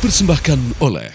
Dipersembahkan oleh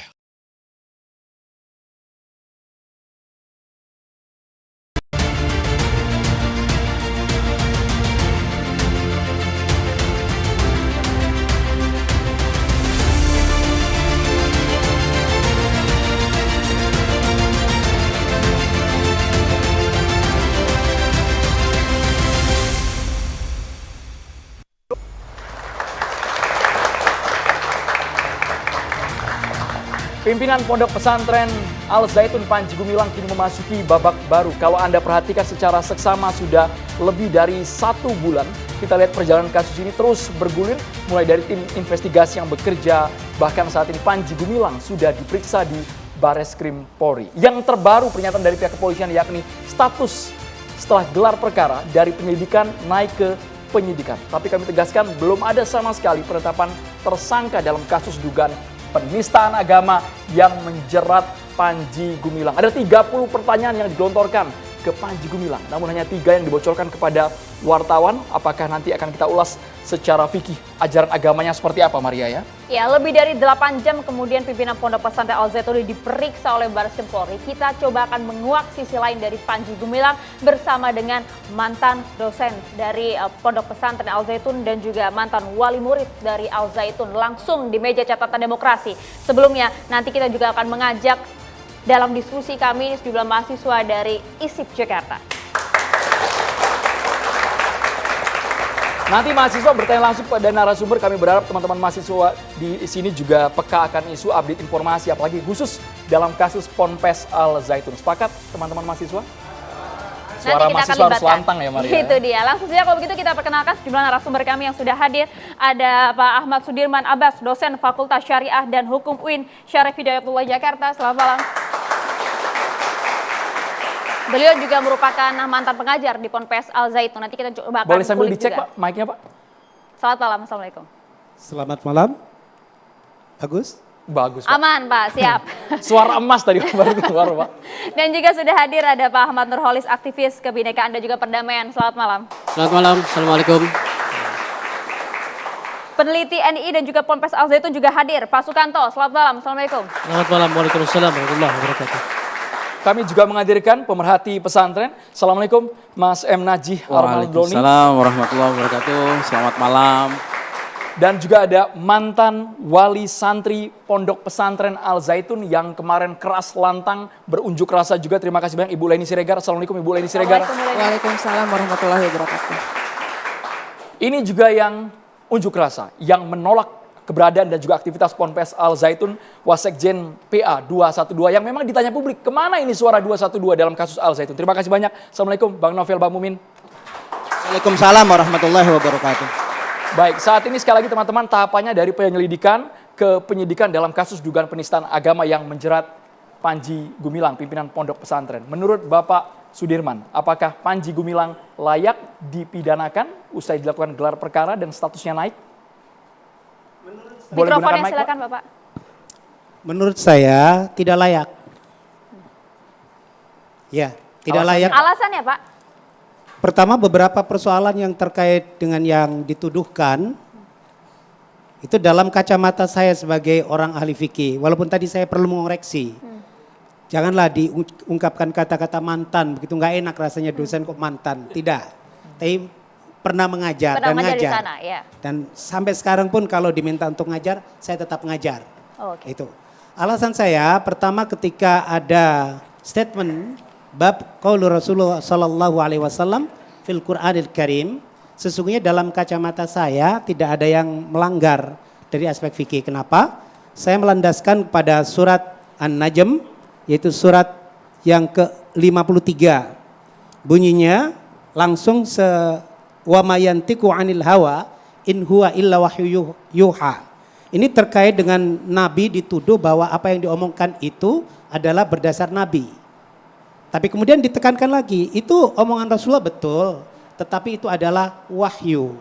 Pimpinan Pondok Pesantren Al Zaitun Panji Gumilang kini memasuki babak baru. Kalau Anda perhatikan secara seksama sudah lebih dari 1 bulan, kita lihat perjalanan kasus ini terus bergulir mulai dari tim investigasi yang bekerja. Bahkan saat ini Panji Gumilang sudah diperiksa di Bareskrim Polri. Yang terbaru pernyataan dari pihak kepolisian yakni status setelah gelar perkara dari penyelidikan naik ke penyidikan. Tapi kami tegaskan belum ada sama sekali penetapan tersangka dalam kasus dugaan penistaan agama yang menjerat Panji Gumilang. Ada 30 pertanyaan yang digelontorkan ke Panji Gumilang, namun hanya 3 yang dibocorkan kepada wartawan. Apakah nanti akan kita ulas secara fikih ajaran agamanya seperti apa, Maria ya? Ya, lebih dari 8 jam kemudian pimpinan Pondok Pesantren Al Zaitun diperiksa oleh Bareskrim Polri. Kita coba akan menguak sisi lain dari Panji Gumilang bersama dengan mantan dosen dari Pondok Pesantren Al Zaitun dan juga mantan wali murid dari Al Zaitun langsung di meja catatan demokrasi. Sebelumnya nanti kita juga akan mengajak dalam diskusi kami sejumlah mahasiswa dari ISIP Jakarta. Nanti mahasiswa bertanya langsung pada narasumber. Kami berharap teman-teman mahasiswa di sini juga peka akan isu update informasi, apalagi khusus dalam kasus Ponpes Al Zaitun. Sepakat teman-teman mahasiswa? Suara mahasiswa harus lantang ya, Maria. Itu dia. Langsung saja kalau begitu kita perkenalkan sejumlah narasumber kami yang sudah hadir. Ada Pak Ahmad Sudirman Abbas, dosen Fakultas Syariah dan Hukum UIN Syarif Hidayatullah Jakarta. Selamat malam. Beliau juga merupakan mantan pengajar di Ponpes Al Zaitun. Nanti kita coba akan boleh sambil dicek juga. Pak, mic-nya Pak. Selamat malam, Assalamualaikum. Selamat malam. Bagus? Bagus Pak. Aman Pak, siap. Suara emas tadi baru keluar Pak. Dan juga sudah hadir ada Pak Ahmad Nurholis, aktivis kebinekaan dan juga perdamaian. Selamat malam. Selamat malam, Assalamualaikum. Peneliti NII dan juga Ponpes Al Zaitun juga hadir. Pak Sukanto, selamat malam, Assalamualaikum. Selamat malam, Waalaikumsalam warahmatullahi wabarakatuh. Kami juga menghadirkan pemerhati pesantren. Assalamualaikum Mas M. Najih Armaldoni. Waalaikumsalam warahmatullahi wabarakatuh. Selamat malam. Dan juga ada mantan wali santri Pondok Pesantren Al Zaitun yang kemarin keras lantang berunjuk rasa juga. Terima kasih banyak Ibu Leni Siregar. Assalamualaikum Ibu Leni Siregar. Waalaikumsalam warahmatullahi wabarakatuh. Ini juga yang unjuk rasa, yang menolak keberadaan dan juga aktivitas Ponpes Al Zaitun, Wasekjen PA 212 yang memang ditanya publik, kemana ini suara 212 dalam kasus Al Zaitun. Terima kasih banyak. Assalamualaikum Bang Novel Bang Mumin. Waalaikumsalam warahmatullahi wabarakatuh. Baik, saat ini sekali lagi teman-teman tahapannya dari penyelidikan ke penyidikan dalam kasus dugaan penistaan agama yang menjerat Panji Gumilang, pimpinan Pondok Pesantren. Menurut Bapak Sudirman, apakah Panji Gumilang layak dipidanakan usai dilakukan gelar perkara dan statusnya naik? Boleh Mikrofonnya mic, silakan Pak? Bapak. Menurut saya tidak layak. Ya, tidak layak. Alasannya Pak? Pertama, beberapa persoalan yang terkait dengan yang dituduhkan itu dalam kacamata saya sebagai orang ahli fikih. Walaupun tadi saya perlu mengoreksi. Janganlah diungkapkan kata-kata mantan, begitu nggak enak rasanya dosen kok mantan. Tidak. Tapi pernah mengajar dan ngajar. Di sana, ya. Dan sampai sekarang pun kalau diminta untuk ngajar, saya tetap ngajar. Oh, okay. Itu. Alasan saya pertama ketika ada statement bab qaulu Rasulullah sallallahu alaihi wasallam fil Qur'anil Karim, sesungguhnya dalam kacamata saya tidak ada yang melanggar dari aspek fikih. Kenapa? Saya melandaskan pada surat An-Najm, yaitu surat yang ke-53. Bunyinya langsung wa mayantiqu 'anil hawa in huwa illa wahyu yuha. Ini terkait dengan Nabi dituduh bahwa apa yang diomongkan itu adalah berdasar Nabi. Tapi kemudian ditekankan lagi, itu omongan Rasulullah betul, tetapi itu adalah wahyu.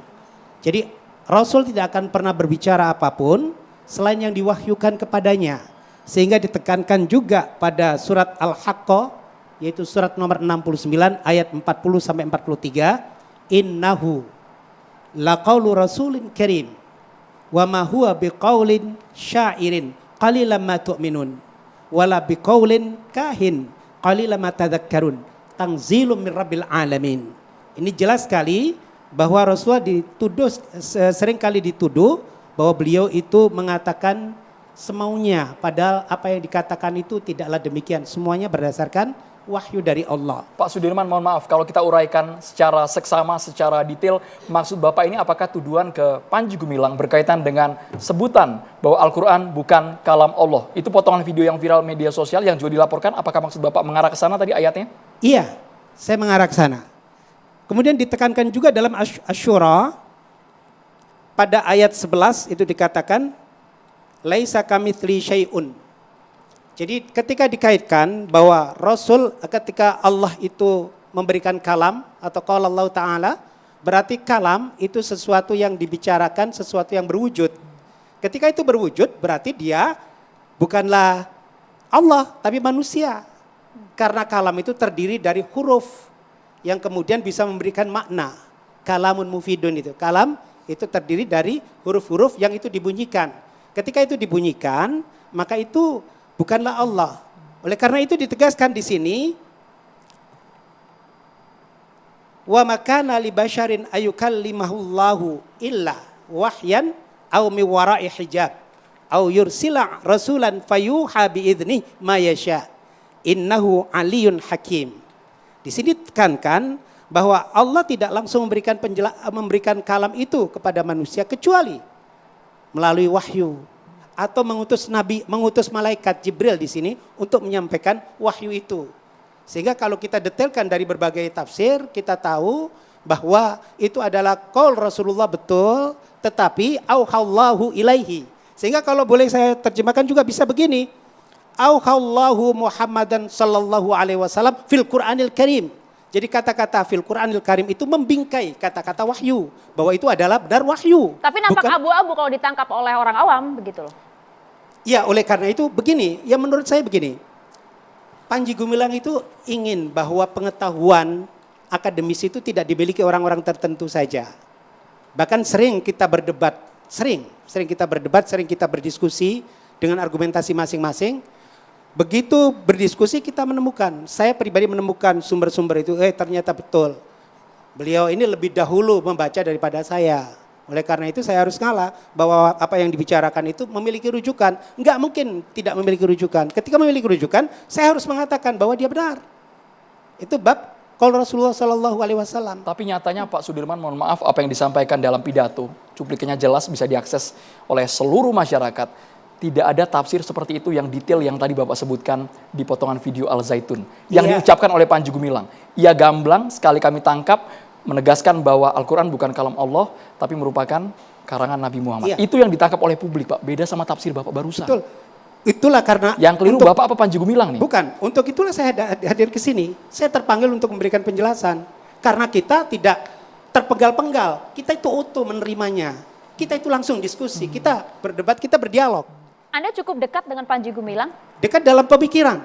Jadi Rasul tidak akan pernah berbicara apapun selain yang diwahyukan kepadanya. Sehingga ditekankan juga pada surat Al-Haqqah, yaitu surat nomor 69 ayat 40 sampai 43. Innahu laqaulu rasulin karim. wa ma huwa biqaulin syairin qalilan ma tu'minun wala biqaulin kahin qalilan ma tadhakkarun tanzilum min rabbil alamin. Ini jelas sekali bahwa Rasulullah dituduh, sering kali dituduh bahwa beliau itu mengatakan semaunya, padahal apa yang dikatakan itu tidaklah demikian, semuanya berdasarkan wahyu dari Allah. Pak Sudirman, mohon maaf kalau kita uraikan secara seksama, secara detail, maksud Bapak ini apakah tuduhan ke Panji Gumilang berkaitan dengan sebutan bahwa Al-Quran bukan kalam Allah? Itu potongan video yang viral media sosial yang juga dilaporkan, apakah maksud Bapak mengarah ke sana tadi ayatnya? Iya, saya mengarah ke sana. Kemudian ditekankan juga dalam Asy-Syura pada ayat 11 itu dikatakan laisa kamitsli syai'un. Jadi ketika dikaitkan bahwa Rasul ketika Allah itu memberikan kalam atau qala Allah Ta'ala, berarti kalam itu sesuatu yang dibicarakan, sesuatu yang berwujud. Ketika itu berwujud berarti dia bukanlah Allah tapi manusia. Karena kalam itu terdiri dari huruf yang kemudian bisa memberikan makna. Kalamun mufidun itu. Kalam itu terdiri dari huruf-huruf yang itu dibunyikan. Ketika itu dibunyikan, maka itu bukanlah Allah. Oleh karena itu ditegaskan di sini, wa makana li basyarin ayukallimahullahu illa wahyan aw mi wara'i hijab aw yursila rasulan fayuha bi idzni ma yasha innahu aliyun hakim. Di sini ditekankan bahwa Allah tidak langsung memberikan kalam itu kepada manusia kecuali melalui wahyu. Atau mengutus malaikat Jibril di sini untuk menyampaikan wahyu itu. Sehingga kalau kita detailkan dari berbagai tafsir, kita tahu bahwa itu adalah qaul Rasulullah betul, tetapi auhallahu ilaihi. Sehingga kalau boleh saya terjemahkan juga bisa begini. Auhallahu Muhammadan sallallahu alaihi wasallam fil Qur'anil Karim. Jadi kata-kata fil Qur'anil Karim itu membingkai kata-kata wahyu. Bahwa itu adalah benar wahyu. Tapi nampak abu-abu kalau ditangkap oleh orang awam begitu loh. Ya, oleh karena itu begini, ya menurut saya begini. Panji Gumilang itu ingin bahwa pengetahuan akademis itu tidak dimiliki orang-orang tertentu saja. Bahkan sering kita berdebat, sering kita berdiskusi dengan argumentasi masing-masing. Begitu berdiskusi kita menemukan, saya pribadi menemukan sumber-sumber itu, ternyata betul. Beliau ini lebih dahulu membaca daripada saya. Oleh karena itu saya harus ngalah bahwa apa yang dibicarakan itu memiliki rujukan. Enggak mungkin tidak memiliki rujukan. Ketika memiliki rujukan, saya harus mengatakan bahwa dia benar. Itu bab qaul Rasulullah sallallahu alaihi wasallam. Tapi nyatanya Pak Sudirman, mohon maaf, apa yang disampaikan dalam pidato, cuplikannya jelas bisa diakses oleh seluruh masyarakat. Tidak ada tafsir seperti itu yang detail yang tadi Bapak sebutkan di potongan video Al Zaitun. Yang diucapkan oleh Panji Gumilang. Ia gamblang, sekali kami tangkap, menegaskan bahwa Al-Quran bukan kalam Allah, tapi merupakan karangan Nabi Muhammad. Itu yang ditangkap oleh publik, Pak. Beda sama tafsir Bapak barusan. Betul. Itulah karena yang keliru Bapak apa Panji Gumilang nih? Bukan. Untuk itulah saya hadir ke sini. Saya terpanggil untuk memberikan penjelasan. Karena kita tidak terpenggal-penggal. Kita itu utuh menerimanya. Kita itu langsung diskusi. Kita berdebat, kita berdialog. Anda cukup dekat dengan Panji Gumilang? Dekat dalam pemikiran.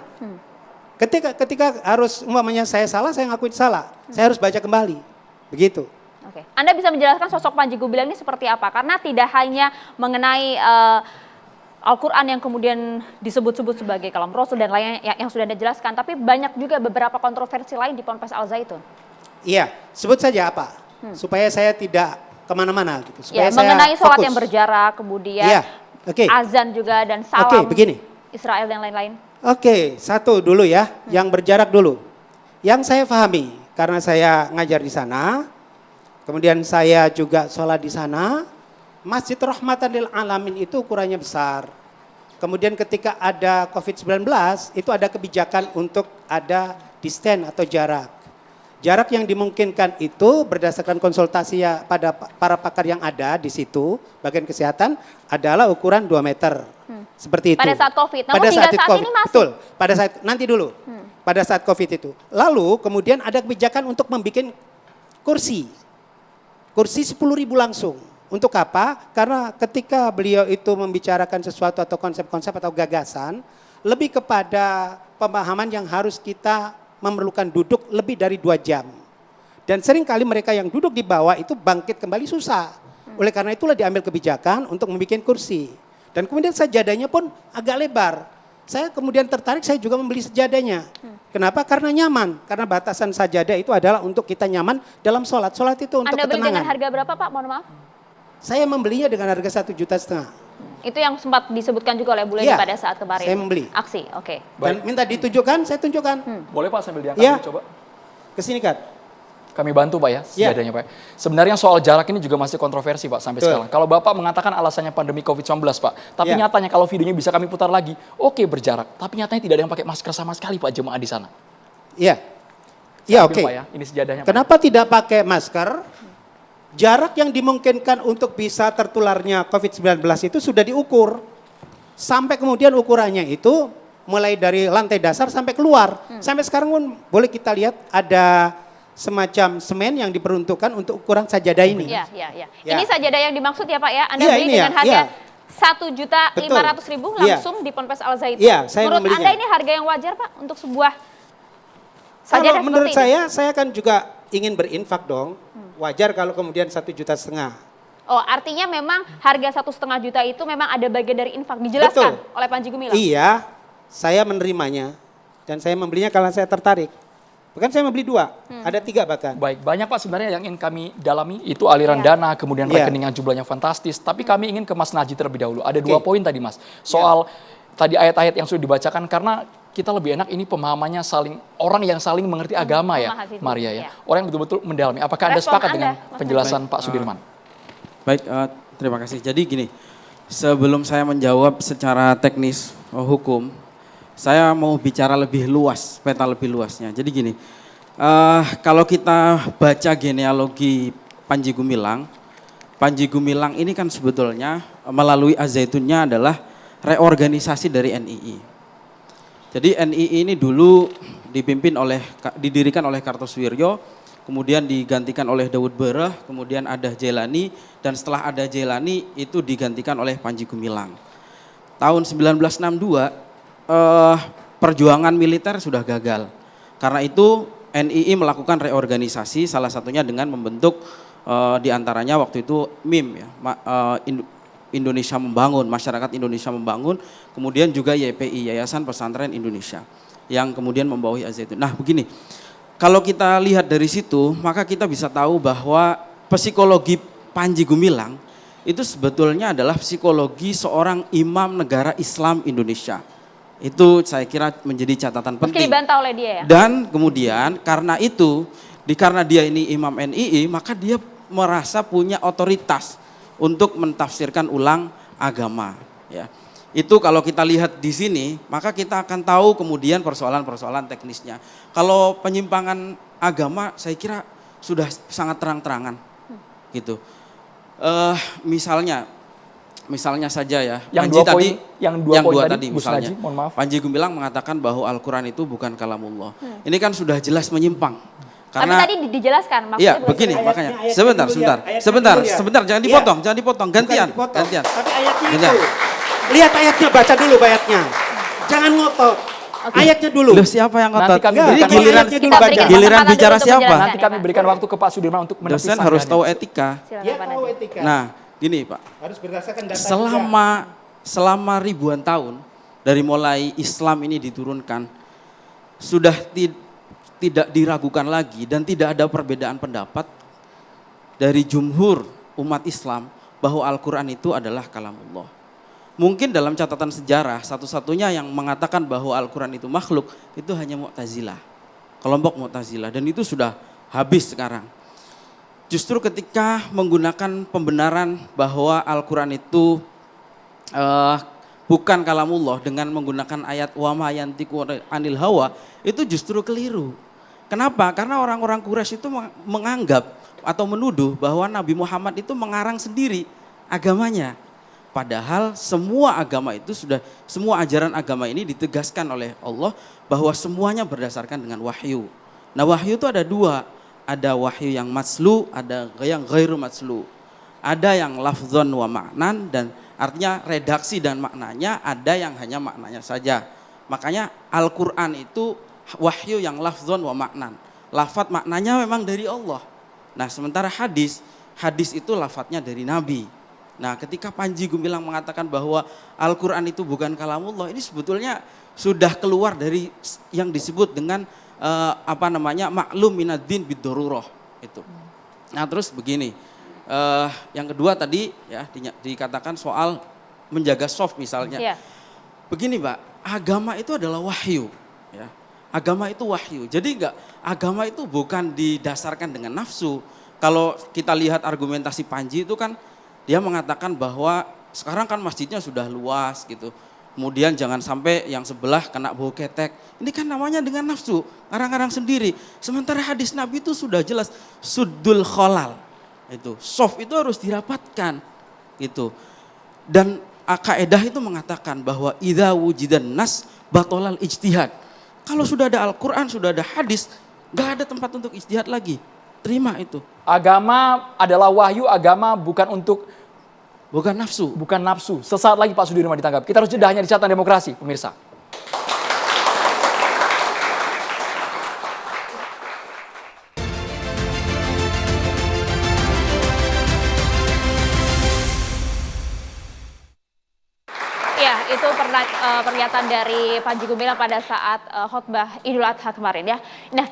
Ketika harus umpamanya saya salah, saya ngakuin salah. Saya harus baca kembali. Begitu. Oke. Anda bisa menjelaskan sosok Panji Gumilang ini seperti apa? Karena tidak hanya mengenai Al-Quran yang kemudian disebut-sebut sebagai kalam Rasul dan lainnya yang sudah Anda jelaskan, tapi banyak juga beberapa kontroversi lain di Ponpes Al Zaitun. Iya, sebut saja apa? Supaya saya tidak kemana-mana. Gitu. Supaya ya, mengenai saya sholat yang berjarak, kemudian azan juga dan salam begini. Israel dan lain-lain. Satu dulu ya, yang berjarak dulu. Yang saya pahami, karena saya ngajar di sana, kemudian saya juga sholat di sana, Masjid Rahmatan lil Alamin itu ukurannya besar. Kemudian ketika ada COVID-19, itu ada kebijakan untuk ada distance atau jarak. Jarak yang dimungkinkan itu berdasarkan konsultasi ya pada para pakar yang ada di situ, bagian kesehatan, adalah ukuran 2 meter. Seperti itu. Pada saat COVID, namun pada hingga saat COVID, ini masih. Betul, pada saat, nanti dulu. Pada saat COVID itu. Lalu kemudian ada kebijakan untuk membuat kursi 10.000 langsung. Untuk apa? Karena ketika beliau itu membicarakan sesuatu atau konsep-konsep atau gagasan, lebih kepada pemahaman yang harus kita memerlukan duduk lebih dari 2 jam. Dan seringkali mereka yang duduk di bawah itu bangkit kembali susah. Oleh karena itulah diambil kebijakan untuk membuat kursi. Dan kemudian sajadahnya pun agak lebar. Saya kemudian tertarik, saya juga membeli sajadahnya. Kenapa? Karena nyaman. Karena batasan sajadah itu adalah untuk kita nyaman dalam sholat. Sholat itu untuk Anda beli ketenangan. dengan harga berapa Pak? Mohon maaf. Saya membelinya dengan harga 1,5 juta. Itu yang sempat disebutkan juga oleh Bu Leni Iya, pada saat kemarin. saya membeli. Aksi, oke. Dan minta ditunjukkan, saya tunjukkan. Boleh Pak sambil diangkat Iya. dulu, coba. Kesini kan. Kami bantu Pak ya, Iya. sejadahnya Pak. Sebenarnya soal jarak ini juga masih kontroversi Pak sampai Betul. sekarang. Kalau Bapak mengatakan alasannya pandemi COVID-19 Pak, tapi Iya. nyatanya kalau videonya bisa kami putar lagi, oke berjarak. Tapi nyatanya tidak ada yang pakai masker sama sekali Pak jemaah di sana. Iya. Iya, Ambil, oke. Pak ya, ini sejadahnya Pak. Kenapa tidak pakai masker? Jarak yang dimungkinkan untuk bisa tertularnya COVID-19 itu sudah diukur. Sampai kemudian ukurannya itu mulai dari lantai dasar sampai keluar. Sampai sekarang pun boleh kita lihat ada semacam semen yang diperuntukkan untuk ukuran sajadah ini. Iya, iya, iya. Ya. Ini sajadah yang dimaksud ya Pak ya. Anda Iya, beli ini dengan ya, harga iya. 1.500.000 Betul. langsung di Ponpes Al Zaitun. Iya, saya Menurut membelinya. Anda ini harga yang wajar Pak untuk sebuah Kalau sajadah menurut seperti ini? saya kan juga ingin berinfak dong. Wajar kalau kemudian 1,5 juta. Oh, artinya memang harga 1,5 juta itu memang ada bagian dari infak. Dijelaskan Betul. oleh Panji Gumilang. Iya, saya menerimanya dan saya membelinya karena saya tertarik. Bahkan saya membeli 2, ada 3 bahkan. Baik, banyak Pak sebenarnya yang ingin kami dalami itu aliran Iya. dana, kemudian Iya. rekening yang jumlahnya fantastis. Tapi kami ingin ke Mas Najib terlebih dahulu. Ada 2 Oke. poin tadi Mas. Soal tadi ayat-ayat yang sudah dibacakan karena kita lebih enak ini pemahamannya saling orang yang saling mengerti agama ya, memahami. Maria ya. Iya. Orang yang betul-betul mendalami. Apakah Anda Respon sepakat Anda, dengan Mas penjelasan Pak Sudirman? Baik, terima kasih. Jadi gini, sebelum saya menjawab secara teknis hukum, saya mau bicara lebih luas, peta lebih luasnya. Jadi gini, kalau kita baca genealogi Panji Gumilang ini kan sebetulnya melalui Az-Zaitunnya adalah reorganisasi dari NII. Jadi NII ini dulu didirikan oleh Kartosuwiryo, kemudian digantikan oleh Daud Bereh, kemudian ada Jailani, dan setelah ada Jailani itu digantikan oleh Panji Gumilang. Tahun 1962 perjuangan militer sudah gagal. Karena itu NII melakukan reorganisasi, salah satunya dengan membentuk diantaranya waktu itu MIM ya, Indonesia Membangun, Masyarakat Indonesia Membangun, kemudian juga YPI, Yayasan Pesantren Indonesia, yang kemudian membawahi Az-Zaitun. Nah begini, kalau kita lihat dari situ, maka kita bisa tahu bahwa psikologi Panji Gumilang itu sebetulnya adalah psikologi seorang imam negara Islam Indonesia. Itu saya kira menjadi catatan Meski penting. dibantah oleh dia ya? Dan kemudian karena itu, karena dia ini imam NII, maka dia merasa punya otoritas untuk mentafsirkan ulang agama. Ya. Itu kalau kita lihat di sini, maka kita akan tahu kemudian persoalan-persoalan teknisnya. Kalau penyimpangan agama, saya kira sudah sangat terang-terangan, gitu. Misalnya saja ya, Yang dua poin tadi, Gus misalnya, Najib, mohon maaf. Panji Gumilang mengatakan bahwa Al-Quran itu bukan kalamullah. Ini kan sudah jelas menyimpang. Tapi Karena tadi dijelaskan maksudnya iya, bukan begini seperti- makanya. ayatnya Sebentar, dulu ya, sebentar, ayatnya sebentar, dulu ya. sebentar, jangan Iya. dipotong, jangan dipotong, gantian, Bukan dipotong, gantian. Tapi ayatnya Gantian. itu. Lihat ayatnya, baca dulu ayatnya. Jangan ngotot. Ayatnya dulu. Loh, siapa yang ngotot? Nanti kami Enggak, berikan giliran ayatnya Kita dulu baca. berikan Giliran kesempatan bicara dulu untuk siapa? menjelaskan Nanti ya, kami Pak. berikan waktu ke Pak Sudirman untuk menepis dosen harus tahu etika. Silakan, Dia Pak tahu Najib. etika. Nah, gini Pak, Harus berdasarkan data juga. selama ribuan tahun dari mulai Islam ini diturunkan, sudah tidak diragukan lagi dan tidak ada perbedaan pendapat dari jumhur umat Islam bahwa Al-Quran itu adalah kalamullah. Mungkin dalam catatan sejarah satu-satunya yang mengatakan bahwa Al-Quran itu makhluk itu hanya Mu'tazilah, kelompok Mu'tazilah, dan itu sudah habis sekarang. Justru ketika menggunakan pembenaran bahwa Al-Quran itu bukan kalamullah dengan menggunakan ayat wa ma yantiqu anil hawa, itu justru keliru. Kenapa? Karena orang-orang Quraisy itu menganggap atau menuduh bahwa Nabi Muhammad itu mengarang sendiri agamanya. Padahal semua agama itu semua ajaran agama ini ditegaskan oleh Allah bahwa semuanya berdasarkan dengan wahyu. Nah wahyu itu ada 2, ada wahyu yang matslu, ada yang ghairu matslu. Ada yang lafzon wa ma'nan, dan artinya redaksi dan maknanya, ada yang hanya maknanya saja. Makanya Al-Quran itu wahyu yang lafzon wa ma'nan. Lafaz maknanya memang dari Allah. Nah sementara hadis hadis itu lafadznya dari Nabi. Nah, ketika Panji Gumilang mengatakan bahwa Al-Quran itu bukan kalamullah, ini sebetulnya sudah keluar dari yang disebut dengan maklum minad-din bid-darurah itu. Nah, terus begini, yang kedua tadi ya dikatakan soal menjaga soft misalnya. Iya. Begini, Mbak, agama itu adalah wahyu, ya. Agama itu wahyu. Jadi agama itu bukan didasarkan dengan nafsu. Kalau kita lihat argumentasi Panji itu kan dia mengatakan bahwa sekarang kan masjidnya sudah luas gitu. Kemudian jangan sampai yang sebelah kena bau ketek. Ini kan namanya dengan nafsu, ngarang-ngarang sendiri. Sementara hadis Nabi itu sudah jelas suddul kholal. Itu soft itu harus dirapatkan gitu. Dan kaidah itu mengatakan bahwa idza wujidan nas batolal ijtihad. Kalau sudah ada Al-Quran, sudah ada hadis, gak ada tempat untuk ijtihad lagi. Terima itu. Agama adalah wahyu, agama Bukan nafsu. bukan nafsu. Sesaat lagi Pak Sudirman ditangkap. Kita harus jeda hanya di Catatan Demokrasi, pemirsa. Ya, itu pernyataan dari Panji Gumilang pada saat khutbah Idul Adha kemarin ya. Nah,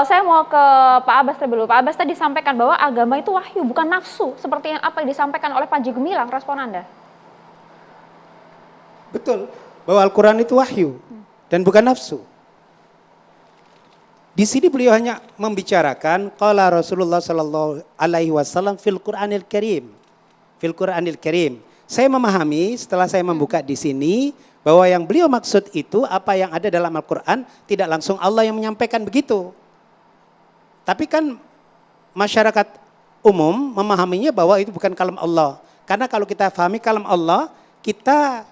saya mau ke Pak Abbas dulu. Pak Abbas tadi sampaikan bahwa agama itu wahyu, bukan nafsu. Seperti apa yang disampaikan oleh Panji Gumilang, respon Anda? Betul, bahwa Al-Quran itu wahyu dan bukan nafsu. Di sini beliau hanya membicarakan qala Rasulullah sallallahu alaihi wasallam fil Qur'anil Karim. Fil Qur'anil Karim. Saya memahami setelah saya membuka di sini bahwa yang beliau maksud itu apa yang ada dalam Al-Quran tidak langsung Allah yang menyampaikan begitu. Tapi kan masyarakat umum memahaminya bahwa itu bukan kalam Allah. Karena kalau kita pahami kalam Allah, kita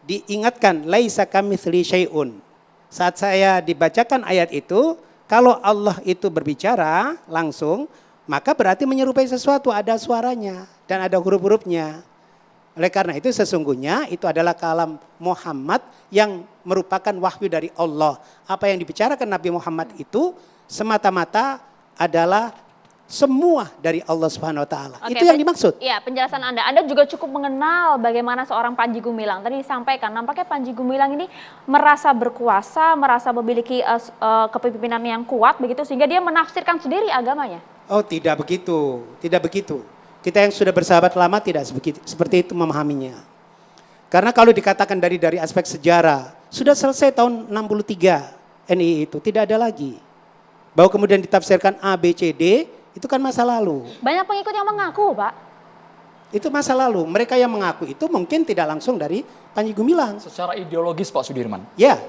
diingatkan laisa kamitsli syai'un. Saat saya dibacakan ayat itu, kalau Allah itu berbicara langsung, maka berarti menyerupai sesuatu, ada suaranya dan ada huruf-hurufnya. Oleh karena itu sesungguhnya itu adalah kalam Muhammad yang merupakan wahyu dari Allah. Apa yang dibicarakan Nabi Muhammad itu semata-mata adalah semua dari Allah Subhanahu wa taala. Oke, Itu yang dimaksud. Iya, penjelasan Anda juga cukup mengenal bagaimana seorang Panji Gumilang. Tadi disampaikan, nampaknya Panji Gumilang ini merasa berkuasa, merasa memiliki kepemimpinan yang kuat begitu sehingga dia menafsirkan sendiri agamanya. Oh, tidak begitu. Tidak begitu. Kita yang sudah bersahabat lama tidak seperti itu memahaminya. Karena kalau dikatakan dari aspek sejarah, sudah selesai tahun 63 NII itu, tidak ada lagi. Bahwa kemudian ditafsirkan A, B, C, D, itu kan masa lalu. Banyak pengikut yang mengaku, Pak. Itu masa lalu. Mereka yang mengaku itu mungkin tidak langsung dari Panji Gumilang. Secara ideologis Pak Sudirman. Ya,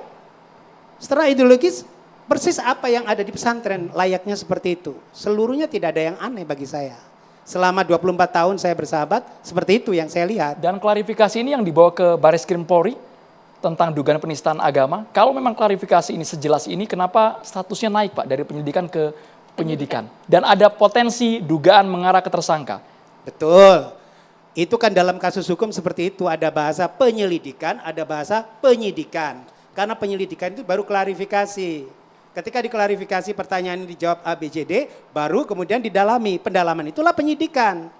secara ideologis persis apa yang ada di pesantren layaknya seperti itu. Seluruhnya tidak ada yang aneh bagi saya. Selama 24 tahun saya bersahabat, seperti itu yang saya lihat. Dan klarifikasi ini yang dibawa ke Bareskrim Polri tentang dugaan penistaan agama. Kalau memang klarifikasi ini sejelas ini, kenapa statusnya naik Pak dari penyelidikan ke penyidikan? Dan ada potensi dugaan mengarah ke tersangka. Betul. Itu kan dalam kasus hukum seperti itu, ada bahasa penyelidikan, ada bahasa penyidikan. Karena penyelidikan itu baru klarifikasi. Ketika diklarifikasi pertanyaan ini dijawab A, B, C, D, baru kemudian didalami. Pendalaman itulah penyidikan.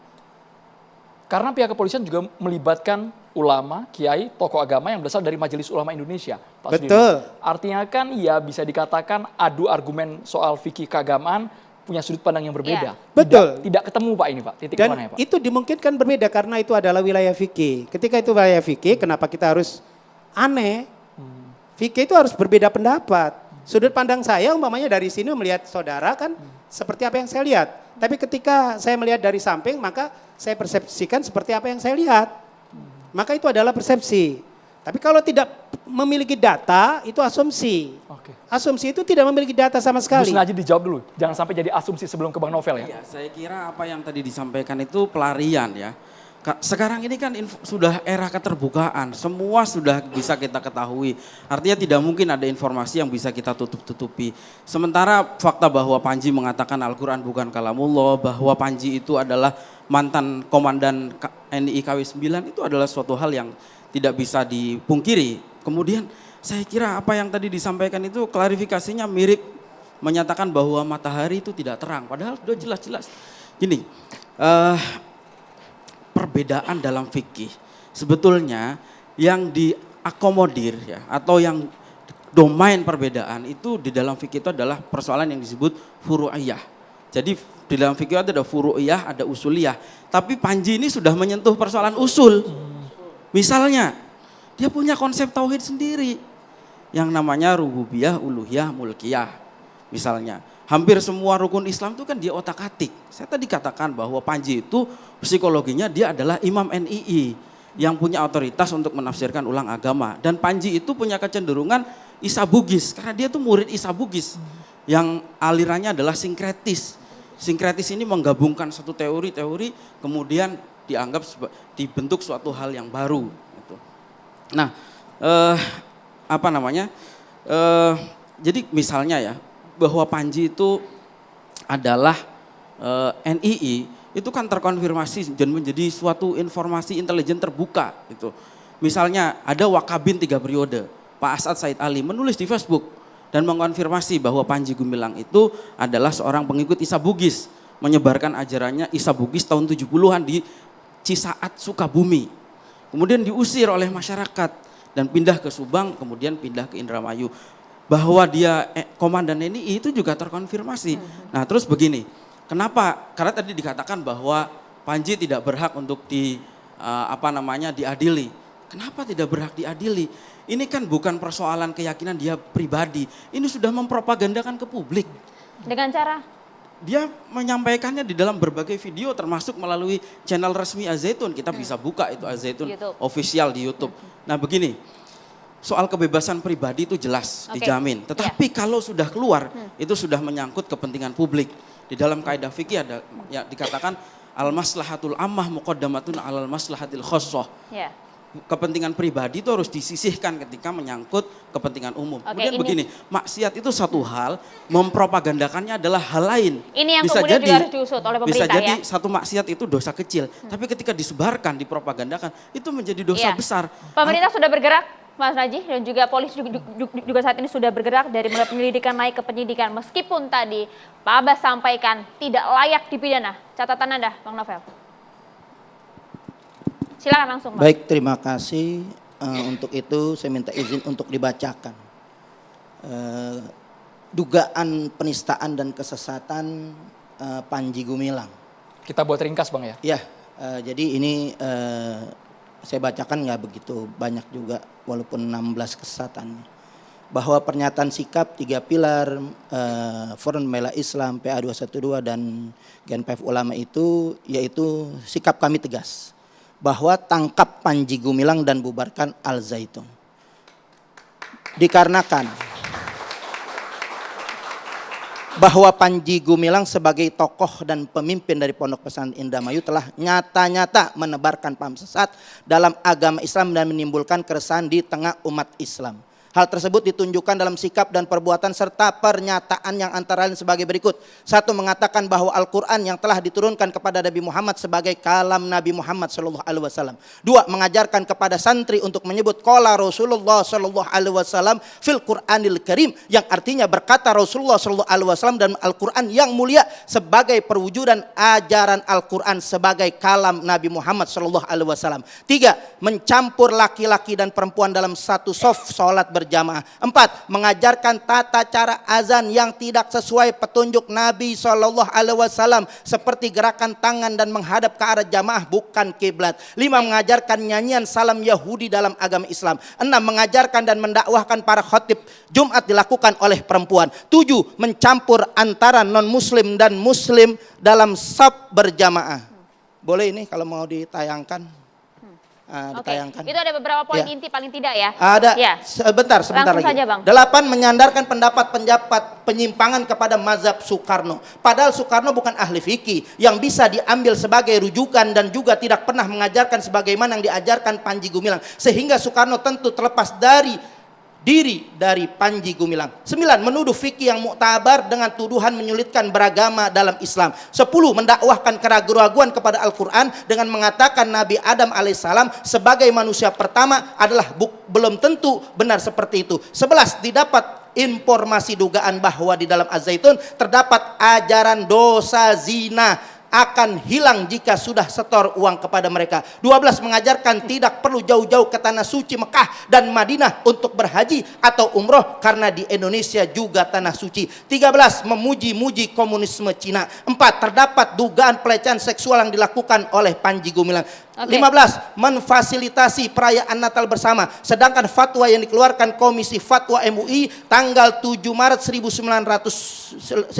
Karena pihak kepolisian juga melibatkan ulama, kiai, tokoh agama yang berasal dari Majelis Ulama Indonesia. Pak Betul. Sudirman. Artinya kan ya bisa dikatakan adu argumen soal fikih keagamaan punya sudut pandang yang berbeda. Ya. Betul. Tidak ketemu Pak ini Pak, titik Dan mana ya Pak? itu dimungkinkan berbeda karena itu adalah wilayah fikih. Ketika itu wilayah fikih, kenapa kita harus aneh? Fikih itu harus berbeda pendapat. Sudut pandang saya umpamanya dari sini melihat saudara kan seperti apa yang saya lihat. Tapi ketika saya melihat dari samping maka saya persepsikan seperti apa yang saya lihat. Maka itu adalah persepsi. Tapi kalau tidak memiliki data itu asumsi. Oke. Asumsi itu tidak memiliki data sama sekali. Gus Najib dijawab dulu, jangan sampai jadi asumsi sebelum ke Bang Novel ya. Ya, saya kira apa yang tadi disampaikan itu pelarian ya. Sekarang ini kan sudah era keterbukaan, semua sudah bisa kita ketahui. Artinya tidak mungkin ada informasi yang bisa kita tutup-tutupi. Sementara fakta bahwa Panji mengatakan Al-Quran bukan kalamullah, bahwa Panji itu adalah mantan komandan NII KW 9 itu adalah suatu hal yang tidak bisa dipungkiri. Kemudian saya kira apa yang tadi disampaikan itu klarifikasinya mirip menyatakan bahwa matahari itu tidak terang. Padahal sudah jelas-jelas. Gini, perbedaan dalam fikih sebetulnya yang diakomodir ya atau yang domain perbedaan itu di dalam fikih itu adalah persoalan yang disebut furu'iyah. Jadi di dalam fikih itu ada furu'iyah, ada usuliyah. Tapi Panji ini sudah menyentuh persoalan usul. Misalnya dia punya konsep tauhid sendiri yang namanya rububiyah, uluhiyah, mulkiyah. Misalnya hampir semua rukun Islam itu kan dia otak-atik. Saya tadi katakan bahwa Panji itu psikologinya dia adalah imam NII yang punya otoritas untuk menafsirkan ulang agama. Dan Panji itu punya kecenderungan Isa Bugis karena dia tuh murid Isa Bugis yang alirannya adalah sinkretis. Sinkretis ini menggabungkan satu teori-teori kemudian dianggap dibentuk suatu hal yang baru. Gitu. Nah, jadi misalnya ya bahwa Panji itu adalah NII itu kan terkonfirmasi dan menjadi suatu informasi intelijen terbuka gitu. Misalnya ada Wakabin 3 periode, Pak As'ad Said Ali menulis di Facebook dan mengkonfirmasi bahwa Panji Gumilang itu adalah seorang pengikut Isa Bugis, menyebarkan ajarannya Isa Bugis tahun 70-an di Cisaat, Sukabumi. Kemudian diusir oleh masyarakat dan pindah ke Subang, kemudian pindah ke Indramayu. Bahwa dia komandan NII itu juga terkonfirmasi. Nah, terus begini. Kenapa? Karena tadi dikatakan bahwa Panji tidak berhak untuk diadili. Kenapa tidak berhak diadili? Ini kan bukan persoalan keyakinan dia pribadi. Ini sudah mempropagandakan ke publik. Dengan cara? Dia menyampaikannya di dalam berbagai video termasuk melalui channel resmi Az-Zaitun. Kita bisa buka itu Az-Zaitun official di YouTube. Nah begini, soal kebebasan pribadi itu jelas dijamin. Tetapi kalau sudah keluar itu sudah menyangkut kepentingan publik. Di dalam kaidah fikih ada ya dikatakan al-maslahatul ammah muqaddamatun alal maslahatil khassah. Yeah. Kepentingan pribadi itu harus disisihkan ketika menyangkut kepentingan umum. Kemudian begini, maksiat itu satu hal, mempropagandakannya adalah hal lain. Ini yang bisa kemudian juga harus diusut oleh pemerintah bisa jadi satu maksiat itu dosa kecil, tapi ketika disebarkan, dipropagandakan, itu menjadi dosa besar. Pemerintah sudah bergerak, Mas Raji, dan juga polisi juga saat ini sudah bergerak dari mulai penyelidikan naik ke penyidikan. Meskipun tadi Pak Abbas sampaikan tidak layak dipidana. Catatan Anda, Bang Novel. Silakan langsung, Bang. Baik, terima kasih. Untuk itu saya minta izin untuk dibacakan. Dugaan penistaan dan kesesatan Panji Gumilang. Kita buat ringkas, Bang ya? Ya, jadi ini saya bacakan nggak begitu banyak juga walaupun 16 kesesatannya. Bahwa pernyataan sikap 3 pilar Forum Pembela Islam, PA 212 dan Gnpf Ulama itu yaitu sikap kami tegas. Bahwa tangkap Panji Gumilang dan bubarkan Al-Zaitun. Dikarenakan bahwa Panji Gumilang sebagai tokoh dan pemimpin dari Pondok Pesantren Indramayu telah nyata-nyata menebarkan paham sesat dalam agama Islam dan menimbulkan keresahan di tengah umat Islam. Hal tersebut ditunjukkan dalam sikap dan perbuatan serta pernyataan yang antara lain sebagai berikut. 1. Mengatakan bahwa Al-Quran yang telah diturunkan kepada Nabi Muhammad sebagai kalam Nabi Muhammad SAW. 2. Mengajarkan kepada santri untuk menyebut qala Rasulullah SAW fil Qur'anil Karim, yang artinya berkata Rasulullah SAW dan Al-Quran yang mulia sebagai perwujudan ajaran Al-Quran sebagai kalam Nabi Muhammad SAW. 3. Mencampur laki-laki dan perempuan dalam satu shaf sholat berjamaah. 4. Mengajarkan tata cara azan yang tidak sesuai petunjuk Nabi SAW seperti gerakan tangan dan menghadap ke arah jamaah bukan kiblat. 5. Mengajarkan nyanyian salam Yahudi dalam agama Islam. 6. Mengajarkan dan mendakwahkan para khatib Jumat dilakukan oleh perempuan. 7. Mencampur antara non muslim dan muslim dalam shaf berjamaah. Boleh ini kalau mau ditayangkan. Ditayangkan. Itu ada beberapa poin inti paling tidak ya? Ada. Ya. Sebentar langsung lagi. Saja, Bang. 8. Menyandarkan pendapat penyimpangan kepada mazhab Soekarno. Padahal Soekarno bukan ahli fikih yang bisa diambil sebagai rujukan dan juga tidak pernah mengajarkan sebagaimana yang diajarkan Panji Gumilang. Sehingga Soekarno tentu terlepas dari diri dari Panji Gumilang. 9. Menuduh fikih yang muktabar dengan tuduhan menyulitkan beragama dalam Islam. 10. Mendakwahkan keraguan-keraguan kepada Al-Quran dengan mengatakan Nabi Adam alaihissalam sebagai manusia pertama adalah belum tentu benar seperti itu. 11. Didapat informasi dugaan bahwa di dalam Az-Zaitun terdapat ajaran dosa zina akan hilang jika sudah setor uang kepada mereka. 12 mengajarkan tidak perlu jauh-jauh ke tanah suci Mekah dan Madinah untuk berhaji atau umroh karena di Indonesia juga tanah suci. 13 memuji-muji komunisme Cina. 4 terdapat dugaan pelecehan seksual yang dilakukan oleh Panji Gumilang. 15 menfasilitasi perayaan Natal bersama, sedangkan fatwa yang dikeluarkan Komisi Fatwa MUI tanggal 7 Maret 1981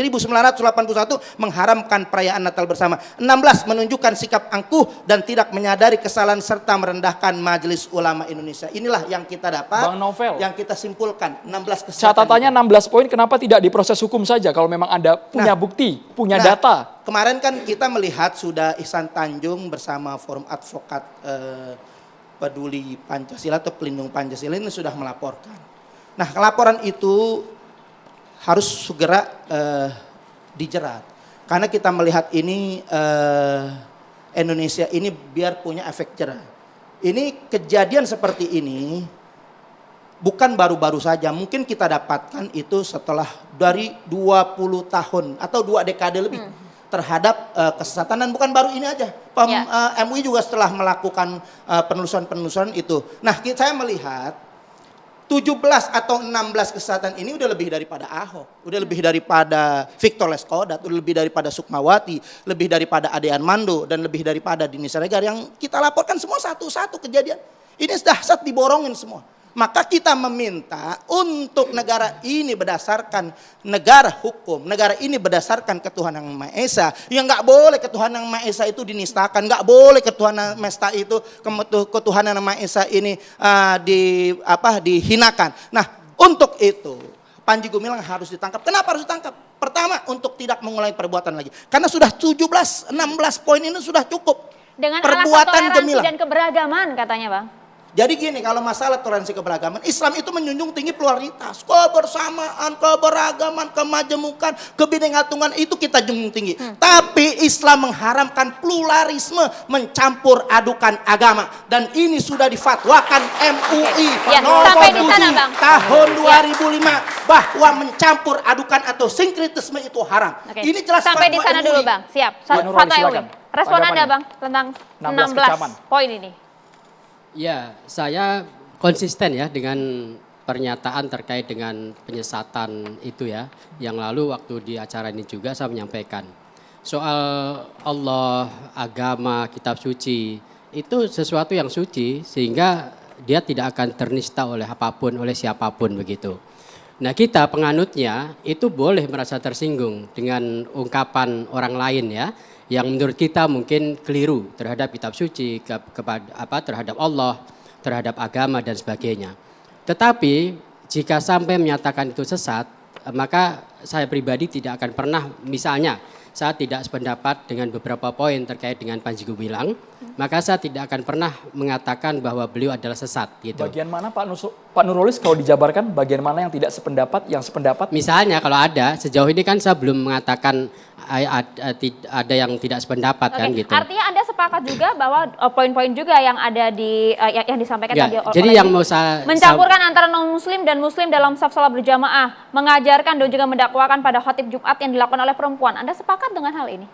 mengharamkan perayaan Natal bersama. 16 menunjukkan sikap angkuh dan tidak menyadari kesalahan serta merendahkan Majelis Ulama Indonesia. Inilah yang kita dapat, Bang Novel, yang kita simpulkan 16 kesalahan. catatannya 16 poin, kenapa tidak diproses hukum saja kalau memang Anda punya bukti, punya data? Kemarin kan kita melihat sudah Ihsan Tanjung bersama Forum Advokat Peduli Pancasila atau Pelindung Pancasila ini sudah melaporkan. Nah, laporan itu harus segera dijerat. Karena kita melihat ini Indonesia ini biar punya efek jerah. Ini kejadian seperti ini bukan baru-baru saja. Mungkin kita dapatkan itu setelah dari 20 tahun atau 2 dekade lebih. Terhadap kesesatan, dan bukan baru ini aja. MUI juga setelah melakukan penelusuran-penelusuran itu. Nah, saya melihat 17 atau 16 kesesatan ini udah lebih daripada Ahok, udah lebih daripada Victor Leskodat, udah lebih daripada Sukmawati, lebih daripada Ade Armando, dan lebih daripada Dini Siregar yang kita laporkan semua satu-satu kejadian. Ini dahsyat diborongin semua. Maka kita meminta untuk negara ini berdasarkan negara hukum, negara ini berdasarkan ketuhanan yang Maha Esa. Yang nggak boleh ketuhanan yang Maha Esa itu dinistakan, nggak boleh ketuhanan Mesta itu, ketuhanan yang Maha Esa ini dihinakan. Nah, untuk itu Panji Gumilang harus ditangkap. Kenapa harus ditangkap? Pertama, untuk tidak mengulangi perbuatan lagi. Karena sudah 17, 16 poin ini sudah cukup. Dengan perbuatan alasan toleransi Gemilang dan keberagaman katanya, Bang. Jadi gini, kalau masalah toleransi keberagaman, Islam itu menjunjung tinggi pluralitas, kebersamaan, keberagaman, kemajemukan, kebinekaan itu kita junjung tinggi. Tapi Islam mengharamkan pluralisme, mencampur adukan agama, dan ini sudah difatwakan MUI nomor sampai di 7 sana, Bang. tahun 2005 bahwa mencampur adukan atau sinkretisme itu haram. Ini jelas sampai di fatwa sana MUI. dulu, Bang. Siap. Pak Nurul, Fatwa MUI. silakan. Respon Anda, Tanggapannya. Bang, tentang 16 kecaman. 16 poin ini. Ya, saya konsisten ya dengan pernyataan terkait dengan penyesatan itu ya. Yang lalu waktu di acara ini juga saya menyampaikan. Soal Allah, agama, kitab suci, itu sesuatu yang suci sehingga dia tidak akan ternista oleh apapun, oleh siapapun begitu. Nah, kita penganutnya itu boleh merasa tersinggung dengan ungkapan orang lain ya, yang menurut kita mungkin keliru terhadap kitab suci, terhadap Allah, terhadap agama dan sebagainya. Tetapi jika sampai menyatakan itu sesat, maka saya pribadi tidak akan pernah, misalnya saya tidak sependapat dengan beberapa poin terkait dengan Panji Gumilang, maka saya tidak akan pernah mengatakan bahwa beliau adalah sesat gitu. Bagian mana Pak Nurholis kalau dijabarkan, bagian mana yang tidak sependapat, yang sependapat? Misalnya kalau ada, sejauh ini kan saya belum mengatakan ada yang tidak sependapat kan gitu. Artinya Anda sepakat juga bahwa poin-poin juga yang ada di yang disampaikan Ya, tadi jadi oleh yang mau saya mencampurkan antara non muslim dan muslim dalam saf salat berjamaah, mengajarkan dan juga mendakwakan pada khatib Jumat yang dilakukan oleh perempuan. Anda sepakat dengan hal ini?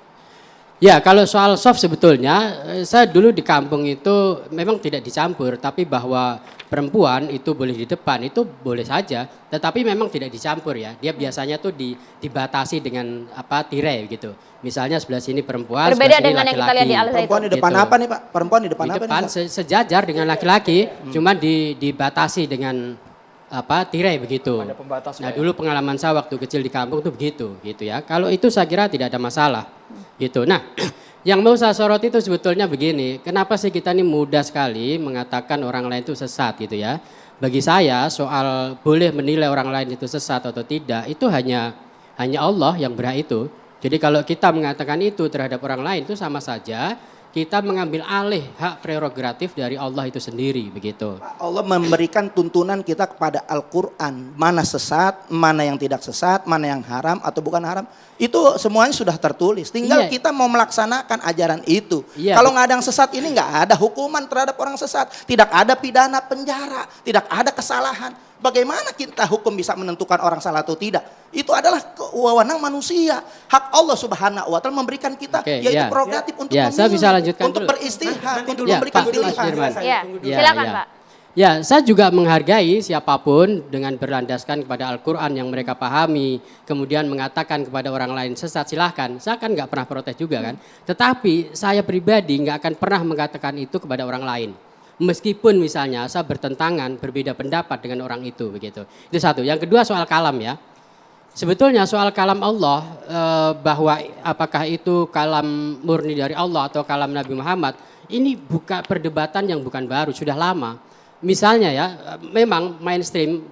Ya, kalau soal soft sebetulnya saya dulu di kampung itu memang tidak dicampur, tapi bahwa perempuan itu boleh di depan itu boleh saja, tetapi memang tidak dicampur ya. Dia biasanya tuh dibatasi dengan tirai gitu. Misalnya sebelah sini perempuan, berbeda sebelah sini dengan yang kita lihat di laki-laki. Al-Zaitun. Perempuan di depan Gitu. apa nih, Pak? Perempuan di depan Di apa depan nih, Pak? sejajar dengan laki-laki, cuma dibatasi dengan tirai begitu. Ada pembatas, Nah, Pak, ya? dulu pengalaman saya waktu kecil di kampung tuh begitu gitu ya. Kalau itu saya kira tidak ada masalah. Gitu. Nah, yang mau saya soroti itu sebetulnya begini, kenapa sih kita ini mudah sekali mengatakan orang lain itu sesat gitu ya. Bagi saya soal boleh menilai orang lain itu sesat atau tidak, itu hanya Allah yang berhak itu. Jadi kalau kita mengatakan itu terhadap orang lain itu sama saja kita mengambil alih hak prerogatif dari Allah itu sendiri begitu. Allah memberikan tuntunan kita kepada Al-Quran. Mana sesat, mana yang tidak sesat, mana yang haram atau bukan haram. Itu semuanya sudah tertulis. Tinggal Iya. kita mau melaksanakan ajaran itu. Iya, Kalau nggak ada yang sesat ini nggak ada hukuman terhadap orang sesat. Tidak ada pidana penjara. Tidak ada kesalahan. Bagaimana kita hukum bisa menentukan orang salah atau tidak? Itu adalah wewenang manusia. Hak Allah Subhanahu wa taala memberikan kita Oke, yaitu ya. prerogatif untuk Ya, saya memilih, bisa lanjutkan untuk dulu. beristihad, untuk Ya, memberikan Pak pilihan. Sudirman. Ya, Ya, silakan ya. Pak. Ya, saya juga menghargai siapapun dengan berlandaskan kepada Al-Quran yang mereka pahami, kemudian mengatakan kepada orang lain sesat, silahkan. Saya kan nggak pernah protes juga kan. Tetapi saya pribadi nggak akan pernah mengatakan itu kepada orang lain. Meskipun misalnya saya bertentangan, berbeda pendapat dengan orang itu begitu. Itu satu. Yang kedua soal kalam ya. Sebetulnya soal kalam Allah, bahwa apakah itu kalam murni dari Allah atau kalam Nabi Muhammad, ini bukan perdebatan yang bukan baru, sudah lama. Misalnya ya, memang mainstream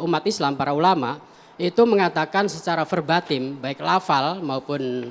umat Islam, para ulama, itu mengatakan secara verbatim, baik lafal maupun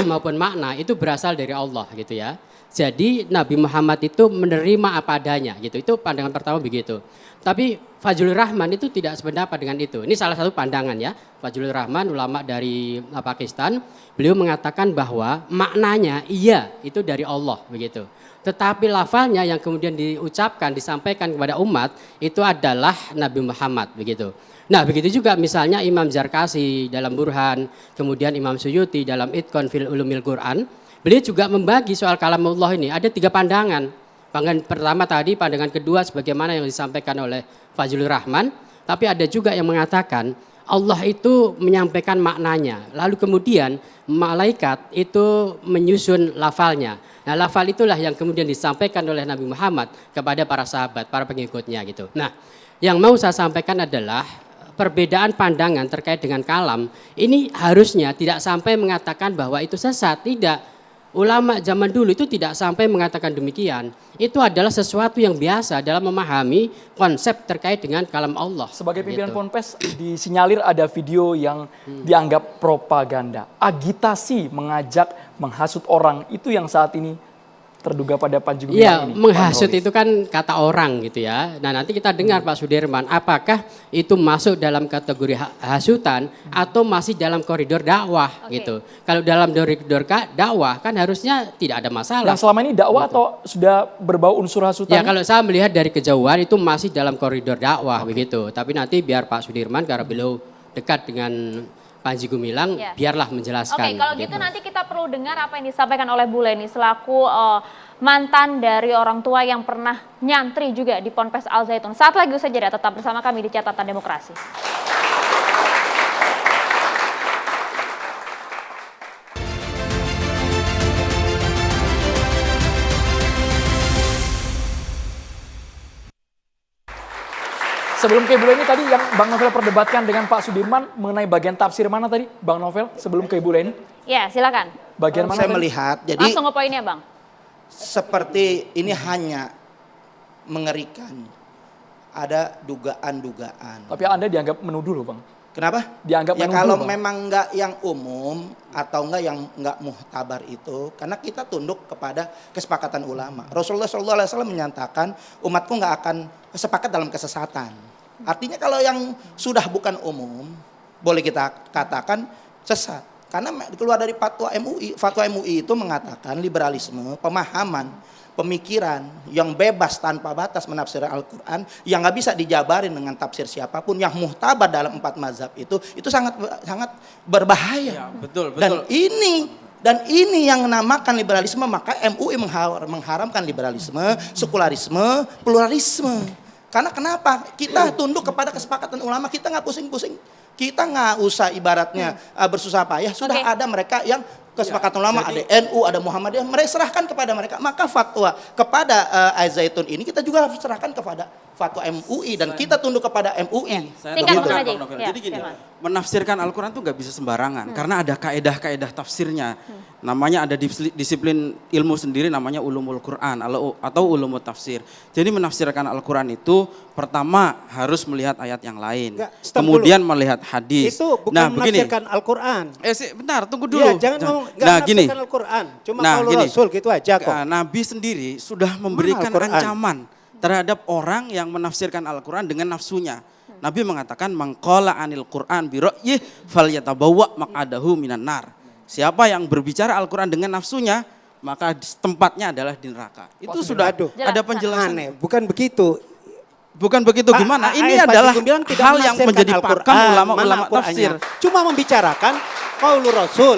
maupun makna, itu berasal dari Allah gitu ya. Jadi Nabi Muhammad itu menerima apa adanya gitu, itu pandangan pertama begitu. Tapi Fajrul Rahman itu tidak sependapat dengan itu. Ini salah satu pandangan ya, Fajrul Rahman ulama dari Pakistan, beliau mengatakan bahwa maknanya iya itu dari Allah begitu. Tetapi lafalnya yang kemudian diucapkan, disampaikan kepada umat itu adalah Nabi Muhammad begitu. Nah begitu juga misalnya Imam Zarkasi dalam Burhan, kemudian Imam Suyuti dalam Itqan fil Ulumil Quran, beliau juga membagi soal kalamullah ini, ada 3 pandangan. Pandangan pertama tadi, pandangan kedua sebagaimana yang disampaikan oleh Fajrul Rahman, tapi ada juga yang mengatakan Allah itu menyampaikan maknanya, lalu kemudian malaikat itu menyusun lafalnya. Nah lafal itulah yang kemudian disampaikan oleh Nabi Muhammad kepada para sahabat, para pengikutnya gitu. Nah yang mau saya sampaikan adalah perbedaan pandangan terkait dengan kalam ini harusnya tidak sampai mengatakan bahwa itu sesat, tidak. Ulama zaman dulu itu tidak sampai mengatakan demikian. Itu adalah sesuatu yang biasa dalam memahami konsep terkait dengan kalam Allah. Sebagai pimpinan Gitu. Ponpes disinyalir ada video yang dianggap propaganda, agitasi, mengajak, menghasut orang, itu yang saat ini terduga pada Panji Gumilang Iya, ini. menghasut Pak Nurholis. itu kan kata orang gitu ya. Nah nanti kita dengar Pak Sudirman, apakah itu masuk dalam kategori hasutan atau masih dalam koridor dakwah gitu. Kalau dalam koridor dakwah kan harusnya tidak ada masalah. Yang selama ini dakwah atau sudah berbau unsur hasutan? Ya kalau saya melihat dari kejauhan itu masih dalam koridor dakwah begitu. Tapi nanti biar Pak Sudirman karena beliau dekat dengan Panji Gumilang, Ya. biarlah menjelaskan. Oke, kalau gitu nanti kita perlu dengar apa yang disampaikan oleh Bu Leni selaku mantan dari orang tua yang pernah nyantri juga di Ponpes Al Zaitun. Saat lagi usai jeda, tetap bersama kami di Catatan Demokrasi. Sebelum ke Ibu Leni tadi yang Bang Novel perdebatkan dengan Pak Sudirman mengenai bagian tafsir mana tadi, Bang Novel, sebelum ke Ibu Leni? Ya, silakan. Bagian mana Saya tadi? melihat, jadi Langsung ke poinnya, Bang. seperti ini hanya mengerikan. Ada dugaan-dugaan. Tapi Anda dianggap menuduh loh, Bang. Kenapa? Dianggap Ya menuduh, kalau Bang. memang nggak yang umum atau nggak yang nggak muhtabar itu, karena kita tunduk kepada kesepakatan ulama. Rasulullah SAW menyatakan umatku nggak akan sepakat dalam kesesatan. Artinya kalau yang sudah bukan umum, boleh kita katakan sesat. Karena keluar dari fatwa MUI. Fatwa MUI itu mengatakan liberalisme, pemahaman, pemikiran yang bebas tanpa batas menafsir Al-Quran, yang nggak bisa dijabarin dengan tafsir siapapun, yang muhtabar dalam 4 mazhab itu sangat sangat berbahaya. Ya, betul, Dan betul. ini yang menamakan liberalisme, maka MUI mengharamkan liberalisme, sekularisme, pluralisme. Karena kenapa? Kita tunduk kepada kesepakatan ulama, kita nggak pusing-pusing. Kita nggak usah ibaratnya bersusah payah. Sudah Oke. ada mereka yang kesepakatan ulama, jadi- ada NU, ada Muhammadiyah, mereka serahkan kepada mereka. Maka fatwa kepada Al Zaitun ini kita juga harus serahkan kepada fatwa MUI dan kita tunduk kepada MUI. Saya Singkat tambahkan, aja. Bang Novel. Ya, Jadi gini, Firman. menafsirkan Al-Quran itu nggak bisa sembarangan karena ada kaedah-kaedah tafsirnya. Namanya ada disiplin ilmu sendiri namanya ulumul Quran atau ulumul tafsir. Jadi menafsirkan Al-Quran itu pertama harus melihat ayat yang lain, Enggak, stop kemudian melihat hadis. Itu bukan begini. menafsirkan Al-Quran. Bentar, tunggu dulu. Iya, jangan ngomong nggak Nah, gini. menafsirkan Al-Quran. Cuma Nah, kalau gini. Rasul gitu aja kok. Nabi sendiri sudah memberikan Al-Quran? ancaman terhadap orang yang menafsirkan Al-Quran dengan nafsunya. Nabi mengatakan mangqala anil Quran bi ra'yih falyatabawwa maq'adahu minan nar. Siapa yang berbicara Al-Quran dengan nafsunya, maka tempatnya adalah di neraka. Itu sudah Aduh. ada Jelas. penjelasan. Aneh, bukan begitu. Bukan begitu gimana? Ini AS adalah Panji Gumilang tidak hal yang menafsirkan menjadi Al-Quran, pakam mana ulama-ulama Al-Qurannya. tafsir. Cuma membicarakan qaulur Rasul.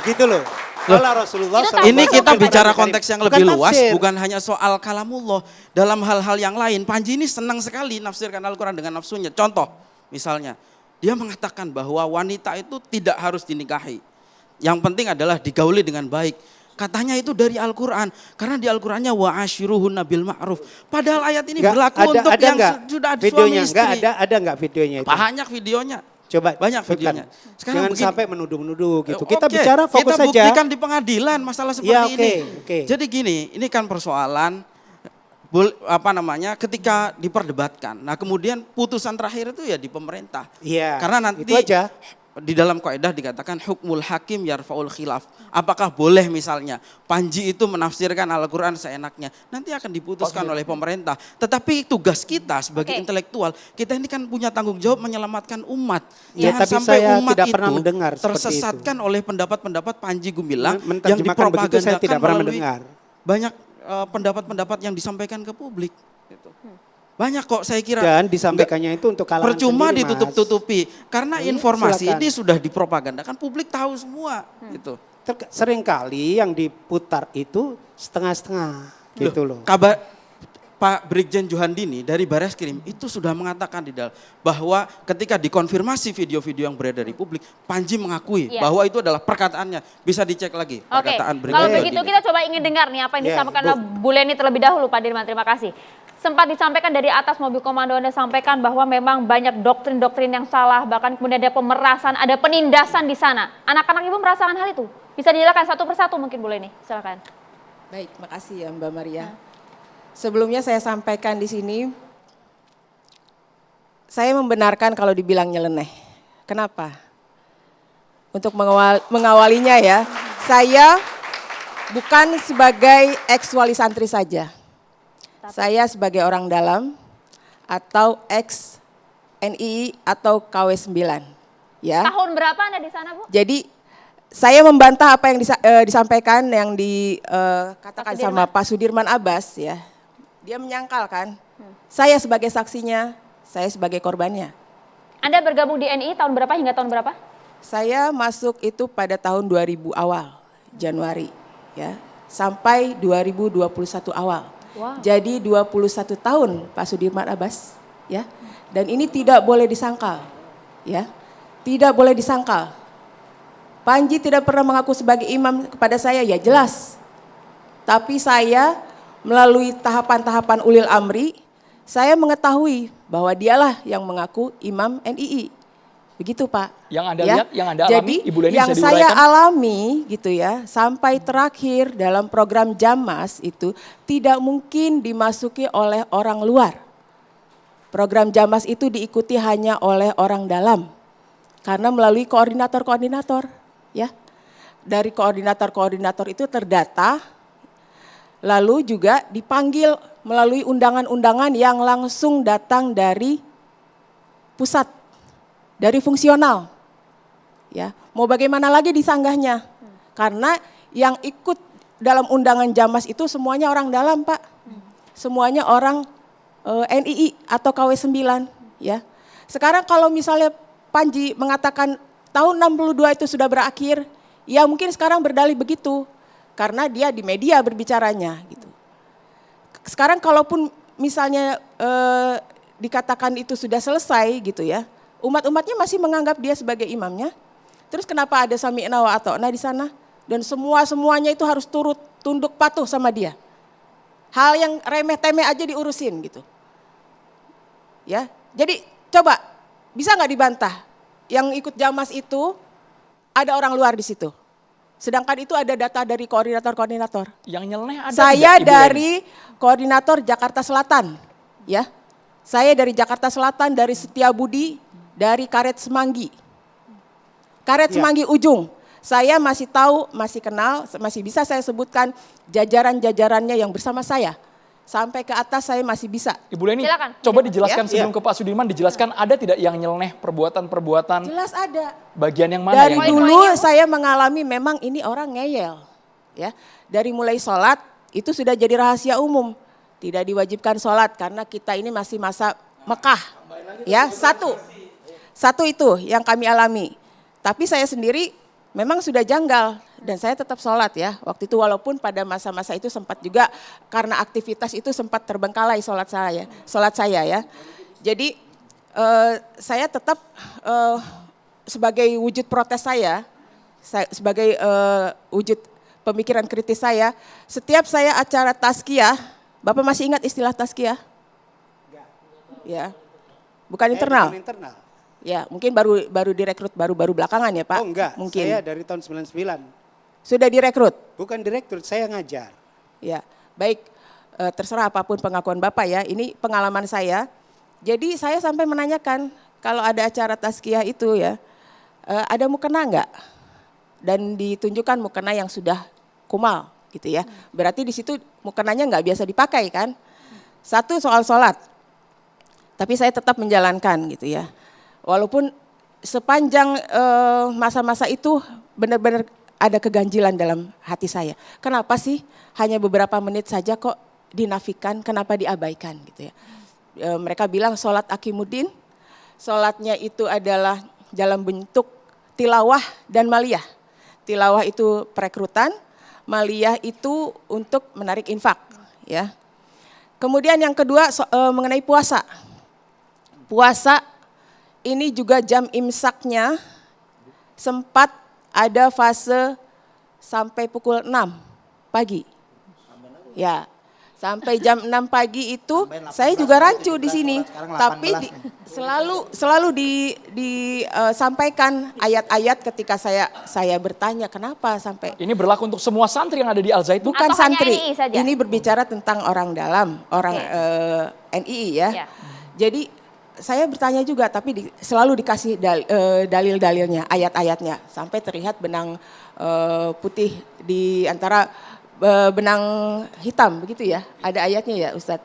Begitu loh. Qala Rasulullah Itu sallallahu Ini alaihi kita wasallam. bicara konteks yang Bukan lebih luas, tafsir. bukan hanya soal kalamullah. Dalam hal-hal yang lain, Panji ini senang sekali nafsirkan Al-Quran dengan nafsunya. Contoh, misalnya, dia mengatakan bahwa wanita itu tidak harus dinikahi. Yang penting adalah digauli dengan baik. Katanya itu dari Al-Quran. Karena di Al-Qurannya wa'ashiruhunna bil ma'ruf. Padahal ayat ini Nggak, berlaku untuk yang nggak sudah ada videonya? suami istri. Ada nggak videonya itu? Banyak videonya. Coba Banyak sebutkan. videonya. Sekarang Jangan begini. sampai menuduh-menuduh gitu. Kita Oke, bicara fokus kita saja. buktikan di pengadilan masalah seperti Ya, oke, ini. oke. Jadi gini, ini kan persoalan ketika diperdebatkan. Nah, kemudian putusan terakhir itu ya di pemerintah. Iya. Karena nanti itu aja. di dalam kaidah dikatakan hukmul hakim yarfaul khilaf. Apakah boleh misalnya Panji itu menafsirkan Al-Quran seenaknya? Nanti akan diputuskan oleh pemerintah. Tetapi tugas kita sebagai Oke. intelektual, kita ini kan punya tanggung jawab menyelamatkan umat. Ya, Jangan tapi sampai saya umat tidak itu pernah mendengar seperti tersesatkan oleh pendapat-pendapat Panji Gumilang yang Menerjemahkan begitu saya dipropagandakan tidak pernah melalui mendengar. banyak pendapat-pendapat yang disampaikan ke publik. Gitu. Banyak kok saya kira. Dan disampaikannya itu untuk kalangan Percuma sendiri, Mas. ditutup-tutupi karena Iya, informasi silakan. ini sudah dipropagandakan, publik tahu semua gitu. Seringkali yang diputar itu setengah-setengah gitu loh. Kabar Pak Brigjen Johandini dari Bareskrim itu sudah mengatakan di dalam bahwa ketika dikonfirmasi video-video yang beredar di publik, Panji mengakui Iya. bahwa itu adalah perkataannya. Bisa dicek lagi Oke, perkataan Brigjen kalau Johandini. begitu kita coba ingin dengar nih apa yang Ya, disampaikan Bu. oleh Bu Leni terlebih dahulu, Pak Dirman. Terima kasih. Sempat disampaikan dari atas mobil komando Anda sampaikan bahwa memang banyak doktrin-doktrin yang salah, bahkan kemudian ada pemerasan, ada penindasan di sana. Anak-anak Ibu merasakan hal itu? Bisa dijelaskan satu persatu mungkin Bu Leni, silakan. Baik, makasih ya Mbak Maria. Sebelumnya saya sampaikan di sini, saya membenarkan kalau dibilang nyeleneh. Kenapa? Untuk mengawalinya ya, saya bukan sebagai ex-wali santri saja. Saya sebagai orang dalam atau ex-NII atau KW9. Ya. Tahun berapa Anda di sana, Bu? Jadi saya membantah apa yang disampaikan yang dikatakan Pak sama Pak Sudirman Abbas ya. Dia menyangkal kan. Saya sebagai saksinya, saya sebagai korbannya. Anda bergabung di NII tahun berapa hingga tahun berapa? Saya masuk itu pada tahun 2000 awal, Januari ya, sampai 2021 awal. Wow. Jadi 21 tahun Pak Sudirman Abbas ya. Dan ini tidak boleh disangkal ya. Tidak boleh disangkal. Panji tidak pernah mengaku sebagai imam kepada saya, ya jelas. Tapi saya melalui tahapan-tahapan ulil amri, saya mengetahui bahwa dialah yang mengaku imam NII. Begitu Pak. Yang Anda Ya. lihat, yang Anda alami, Jadi, Ibu Leni yang bisa saya diuraikan? alami gitu ya, sampai terakhir dalam program Jamas itu tidak mungkin dimasuki oleh orang luar. Program Jamas itu diikuti hanya oleh orang dalam. Karena melalui koordinator-koordinator ya. Dari koordinator-koordinator itu terdata, lalu juga dipanggil melalui undangan-undangan yang langsung datang dari pusat, dari fungsional. Ya, mau bagaimana lagi disanggahnya? Karena yang ikut dalam undangan Jamas itu semuanya orang dalam, Pak. Semuanya orang NII atau KW9 ya. Sekarang kalau misalnya Panji mengatakan tahun 62 itu sudah berakhir, ya mungkin sekarang berdalih begitu karena dia di media berbicaranya gitu. Sekarang kalaupun misalnya dikatakan itu sudah selesai gitu ya, umat-umatnya masih menganggap dia sebagai imamnya. Terus kenapa ada sami'na wa ata'na di sana? Dan semuanya itu harus turut tunduk patuh sama dia. Hal yang remeh-temeh aja diurusin gitu. Ya, jadi coba bisa nggak dibantah? Yang ikut Jamas itu ada orang luar di situ. Sedangkan itu ada data dari koordinator-koordinator. Yang nyeleneh ada Saya tidak, Ibu Leni? dari koordinator Jakarta Selatan, ya. Saya dari Jakarta Selatan, dari Setiabudi, dari Karet Semanggi. Karet Semanggi ujung. Saya masih tahu, masih kenal, masih bisa saya sebutkan jajaran-jajarannya yang bersama saya. Sampai ke atas saya masih bisa. Ibu Leni, Silakan. coba dijelaskan Ya. sebelum ke Pak Sudirman, dijelaskan ada tidak yang nyeleneh perbuatan-perbuatan Jelas ada. bagian yang mana Dari yang dulu saya mengalami memang ini orang ngeyel. Ya, dari mulai sholat itu sudah jadi rahasia umum. Tidak diwajibkan sholat karena kita ini masih masa Mekah. Ya, satu itu yang kami alami. Tapi saya sendiri memang sudah janggal dan saya tetap sholat ya. Waktu itu walaupun pada masa-masa itu sempat juga karena aktivitas itu sempat terbengkalai sholat saya ya. Jadi saya tetap sebagai wujud protes saya sebagai wujud pemikiran kritis saya, setiap saya acara tazkiyah, Bapak masih ingat istilah tazkiyah? Ya, bukan internal. Internal. Ya, mungkin baru direkrut baru belakangan ya Pak? Oh enggak, mungkin. saya dari tahun 99. Sudah direkrut? Bukan direkrut, saya ngajar. Ya, baik, terserah apapun pengakuan Bapak ya, ini pengalaman saya. Jadi saya sampai menanyakan, kalau ada acara tazkiyah itu ya, ada mukena enggak? Dan ditunjukkan mukena yang sudah kumal gitu ya. Berarti di situ mukenanya nggak biasa dipakai kan. Satu soal sholat, tapi saya tetap menjalankan gitu ya. Walaupun sepanjang masa-masa itu benar-benar ada keganjilan dalam hati saya. Kenapa sih hanya beberapa menit saja kok dinafikan, kenapa diabaikan gitu ya. Mereka bilang sholat akimuddin, sholatnya itu adalah dalam bentuk tilawah dan maliyah. Tilawah itu perekrutan, maliyah itu untuk menarik infak, ya. Kemudian yang kedua mengenai puasa. Puasa ini juga jam imsaknya sempat ada fase sampai pukul 6 pagi. Ya, sampai jam 6 pagi itu saya juga rancu di sini, tapi selalu disampaikan ayat-ayat ketika saya bertanya kenapa sampai. Ini berlaku untuk semua santri yang ada di Al Zaitun? Bukan Atau hanya santri, NII saja? ini berbicara tentang orang dalam, orang NII ya. Ya. Jadi saya bertanya juga, tapi selalu dikasih dalil-dalilnya, ayat-ayatnya, sampai terlihat benang putih di antara benang hitam begitu ya, ada ayatnya ya Ustadz.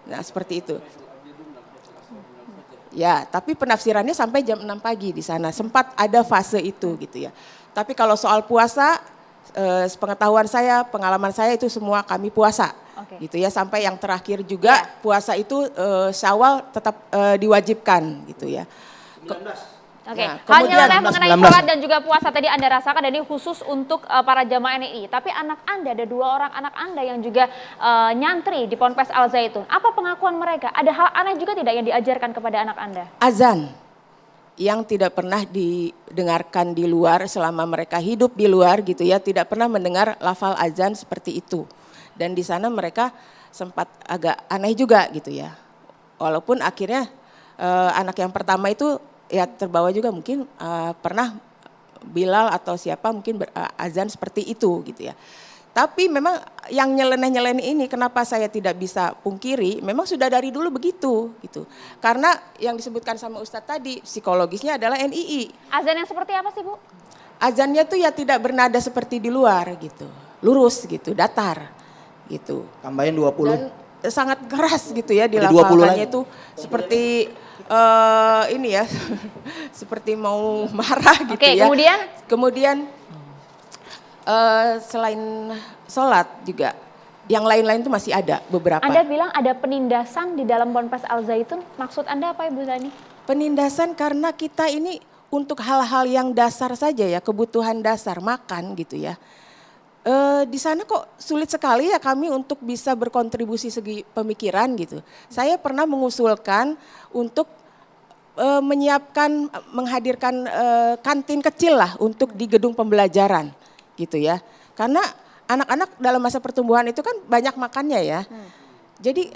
Nah seperti itu. Ya, tapi penafsirannya sampai jam 6 pagi di sana, sempat ada fase itu gitu ya. Tapi kalau soal puasa, sepengetahuan saya, pengalaman saya itu semua kami puasa. Oke. Gitu ya, sampai yang terakhir juga puasa itu Syawal tetap diwajibkan gitu ya. Oke, Nah, hal kemudian nyeleneh mengenai 19. sholat dan juga puasa tadi Anda rasakan dan ini khusus untuk para jamaah NII. Tapi anak Anda, ada 2 orang anak Anda yang juga nyantri di Ponpes Al Zaitun. Apa pengakuan mereka? Ada hal aneh juga tidak yang diajarkan kepada anak Anda? Azan yang tidak pernah didengarkan di luar selama mereka hidup di luar gitu ya, tidak pernah mendengar lafal azan seperti itu. Dan di sana mereka sempat agak aneh juga gitu ya. Walaupun akhirnya anak yang pertama itu ya terbawa juga mungkin pernah Bilal atau siapa mungkin azan seperti itu gitu ya. Tapi memang yang nyeleneh-nyeleneh ini kenapa saya tidak bisa pungkiri, memang sudah dari dulu begitu gitu. Karena yang disebutkan sama Ustadz tadi, psikologisnya adalah NII. Azan yang seperti apa sih Bu? Azannya tuh ya tidak bernada seperti di luar gitu. Lurus gitu, datar gitu. Tambahin 20. Dan sangat keras gitu ya Ada 20 dilafalkannya lagi. itu seperti ini ya, seperti mau marah gitu Oke, ya. kemudian? Selain sholat juga, yang lain-lain itu masih ada beberapa. Anda bilang ada penindasan di dalam Ponpes Al Zaitun. Maksud Anda apa Ibu Zani? Penindasan karena kita ini untuk hal-hal yang dasar saja ya, kebutuhan dasar, makan gitu ya. Di sana kok sulit sekali ya kami untuk bisa berkontribusi segi pemikiran gitu. Saya pernah mengusulkan untuk menyiapkan, menghadirkan kantin kecil lah untuk di gedung pembelajaran gitu ya. Karena anak-anak dalam masa pertumbuhan itu kan banyak makannya ya. Jadi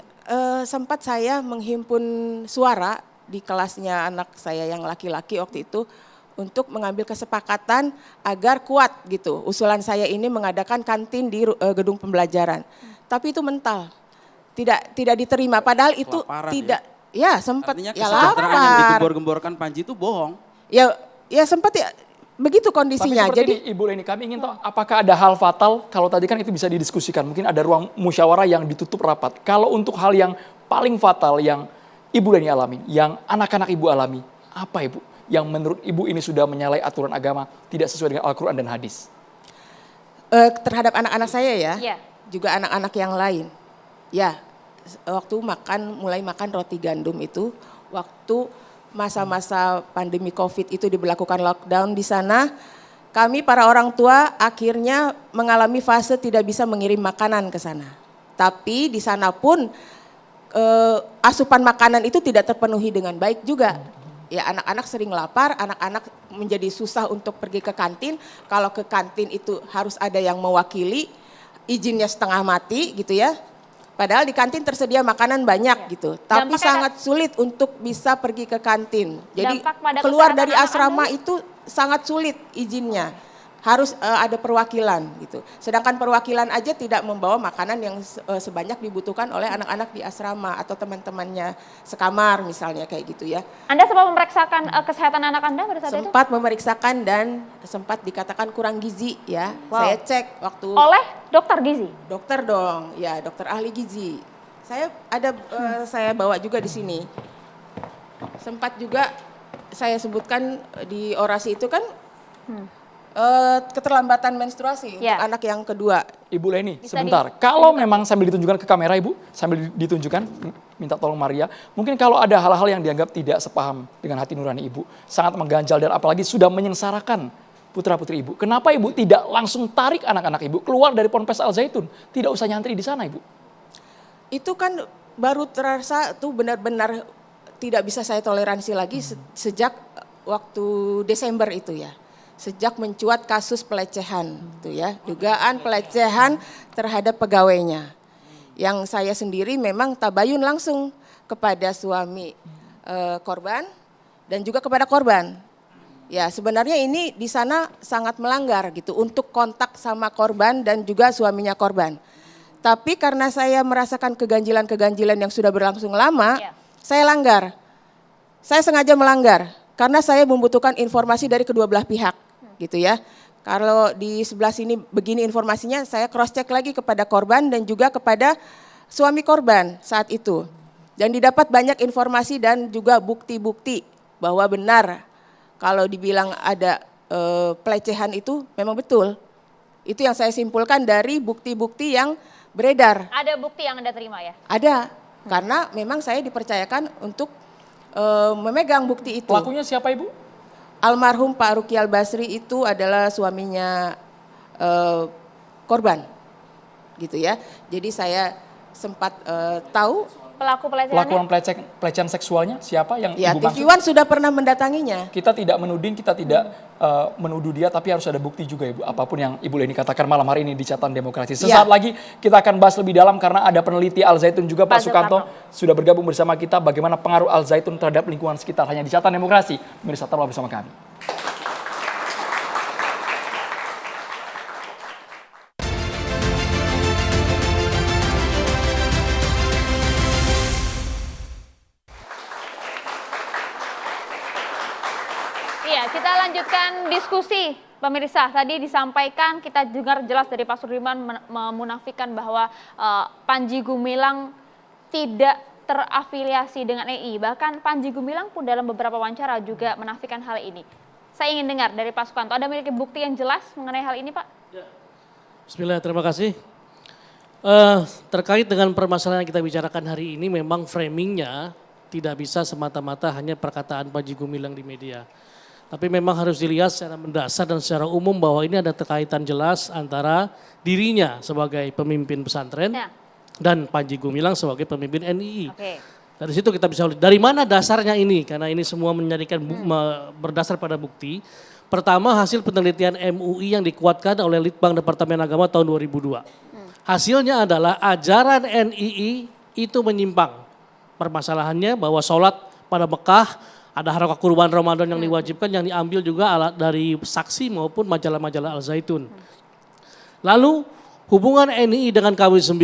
sempat saya menghimpun suara di kelasnya anak saya yang laki-laki waktu itu untuk mengambil kesepakatan agar kuat gitu. Usulan saya ini mengadakan kantin di gedung pembelajaran. Tapi itu mental. Tidak diterima padahal itu Kelaparan tidak ya sempat Artinya ya kesejahteraan yang lapar. digembor-gemborkan Panji itu bohong. Ya sempat ya begitu Tapi kondisinya. seperti Jadi ini, Ibu Leni, kami ingin tahu apakah ada hal fatal, kalau tadi kan itu bisa didiskusikan, mungkin ada ruang musyawarah yang ditutup rapat. Kalau untuk hal yang paling fatal yang Ibu Leni alami, yang anak-anak Ibu alami, apa Ibu? Yang menurut Ibu ini sudah menyalahi aturan agama, tidak sesuai dengan Al-Quran dan hadis? terhadap anak-anak saya ya, Iya. juga anak-anak yang lain. Ya, mulai makan roti gandum itu waktu masa-masa pandemi Covid itu diberlakukan lockdown di sana, kami para orang tua akhirnya mengalami fase tidak bisa mengirim makanan ke sana. Tapi di sana pun asupan makanan itu tidak terpenuhi dengan baik juga. Ya, anak-anak sering lapar, anak-anak menjadi susah untuk pergi ke kantin. Kalau ke kantin itu harus ada yang mewakili, izinnya setengah mati gitu ya. Padahal di kantin tersedia makanan banyak gitu, tapi sangat sulit untuk bisa pergi ke kantin. Jadi keluar dari asrama itu sangat sulit izinnya. Harus ada perwakilan gitu. Sedangkan perwakilan aja tidak membawa makanan yang sebanyak dibutuhkan oleh anak-anak di asrama atau teman-temannya sekamar misalnya kayak gitu ya. Anda sempat memeriksakan kesehatan anak Anda pada saat itu? Sempat memeriksakan dan sempat dikatakan kurang gizi ya. Wow. Saya cek waktu Oleh dokter gizi? Dokter dong, ya dokter ahli gizi. Saya ada saya bawa juga di sini. Sempat juga saya sebutkan di orasi itu kan keterlambatan menstruasi untuk anak yang kedua. Ibu Leni, sebentar. Kalau memang sambil ditunjukkan ke kamera Ibu, sambil ditunjukkan, minta tolong Maria. Mungkin kalau ada hal-hal yang dianggap tidak sepaham dengan hati nurani Ibu, sangat mengganjal dan apalagi sudah menyengsarakan putra-putri Ibu. Kenapa Ibu tidak langsung tarik anak-anak Ibu keluar dari Ponpes Al Zaitun? Tidak usah nyantri di sana Ibu. Itu kan baru terasa tuh benar-benar tidak bisa saya toleransi lagi sejak waktu Desember itu ya. Sejak mencuat kasus pelecehan gitu ya, dugaan pelecehan terhadap pegawainya. Yang saya sendiri memang tabayun langsung kepada suami korban dan juga kepada korban. Ya, sebenarnya ini di sana sangat melanggar gitu untuk kontak sama korban dan juga suaminya korban. Tapi karena saya merasakan keganjilan-keganjilan yang sudah berlangsung lama, saya langgar. Saya sengaja melanggar karena saya membutuhkan informasi dari kedua belah pihak. Gitu ya. Kalau di sebelah sini begini informasinya, saya cross check lagi kepada korban dan juga kepada suami korban saat itu. Dan didapat banyak informasi dan juga bukti-bukti bahwa benar kalau dibilang ada pelecehan itu memang betul. Itu yang saya simpulkan dari bukti-bukti yang beredar. Ada bukti yang Anda terima ya? Ada, karena memang saya dipercayakan untuk memegang bukti itu. Pelakunya siapa Ibu? Almarhum Pak Ruki Al-Basri itu adalah suaminya korban, gitu ya. Jadi saya sempat tahu pelaku pelecehan seksualnya siapa yang ya, Ibu TV maksud? One sudah pernah mendatanginya. Kita tidak menuding, kita tidak menuduh dia, tapi harus ada bukti juga Ibu. Apapun yang Ibu Leni katakan malam hari ini di Catatan Demokrasi. Sesaat lagi kita akan bahas lebih dalam karena ada peneliti Al Zaitun juga Pak Sukanto sudah bergabung bersama kita bagaimana pengaruh Al Zaitun terhadap lingkungan sekitar. Hanya di Catatan Demokrasi. Pemirsa tetaplah bersama kami. Iya, kita lanjutkan diskusi. Pemirsa, tadi disampaikan, kita dengar jelas dari Pak Sudirman memunafikan bahwa Panji Gumilang tidak terafiliasi dengan EI. Bahkan Panji Gumilang pun dalam beberapa wawancara juga menafikan hal ini. Saya ingin dengar dari Pak Sukanto, ada memiliki bukti yang jelas mengenai hal ini Pak? Bismillah, terima kasih. Terkait dengan permasalahan yang kita bicarakan hari ini memang framingnya tidak bisa semata-mata hanya perkataan Panji Gumilang di media. Tapi memang harus dilihat secara mendasar dan secara umum bahwa ini ada terkaitan jelas antara dirinya sebagai pemimpin pesantren dan Panji Gumilang sebagai pemimpin NII. Dari situ kita bisa lihat dari mana dasarnya ini, karena ini semua menjadikan berdasar pada bukti. Pertama, hasil penelitian MUI yang dikuatkan oleh Litbang Departemen Agama tahun 2002. Hasilnya adalah ajaran NII itu menyimpang. Permasalahannya bahwa sholat pada Mekah ada harakah kurban Ramadan yang diwajibkan, yang diambil juga alat dari saksi maupun majalah-majalah Al Zaitun. Lalu hubungan NII dengan KW9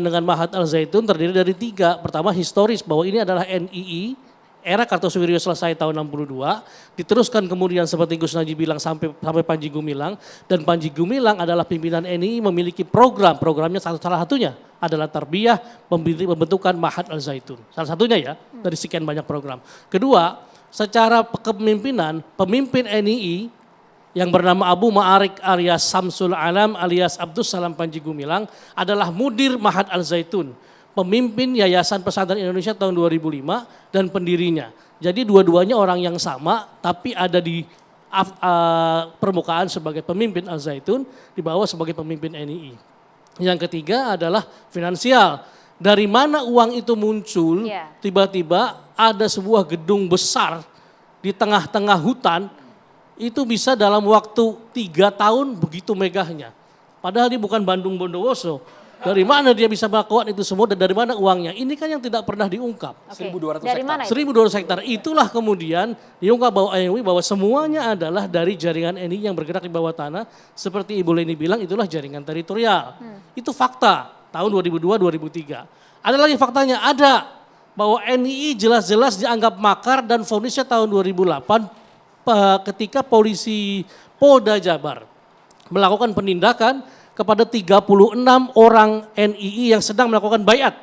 dengan Mahat Al Zaitun terdiri dari 3. Pertama, historis bahwa ini adalah NII, era Kartosuwiryo selesai tahun 62, diteruskan kemudian seperti Gus Najib bilang sampai Panji Gumilang, dan Panji Gumilang adalah pimpinan NII memiliki programnya salah satunya adalah tarbiyah pembentukan Mahat Al Zaitun. Salah satunya ya, dari sekian banyak program. Kedua, secara kepemimpinan, pemimpin NII yang bernama Abu Ma'arik alias Samsul Alam alias Abdus Salam Panji Gumilang adalah mudir Mahat Al Zaitun. pemimpin Yayasan Pesantren Indonesia tahun 2005 dan pendirinya. Jadi dua-duanya orang yang sama tapi ada di permukaan sebagai pemimpin Al Zaitun, di bawah sebagai pemimpin NII. Yang ketiga adalah finansial. Dari mana uang itu muncul? Tiba-tiba ada sebuah gedung besar di tengah-tengah hutan, itu bisa dalam waktu 3 tahun begitu megahnya. Padahal dia bukan Bandung Bondowoso. Dari mana dia bisa melakukan itu semua dan dari mana uangnya? Ini kan yang tidak pernah diungkap. 1.200 Dari mana hektar. 1.200 hektar. Itulah kemudian diungkap bahwa semuanya adalah dari jaringan NII yang bergerak di bawah tanah. Seperti Ibu Leni bilang, itulah jaringan teritorial. Itu fakta tahun 2002-2003. Ada lagi faktanya, ada bahwa NII jelas-jelas dianggap makar dan vonisnya tahun 2008 ketika polisi Polda Jabar melakukan penindakan kepada 36 orang NII yang sedang melakukan baiat.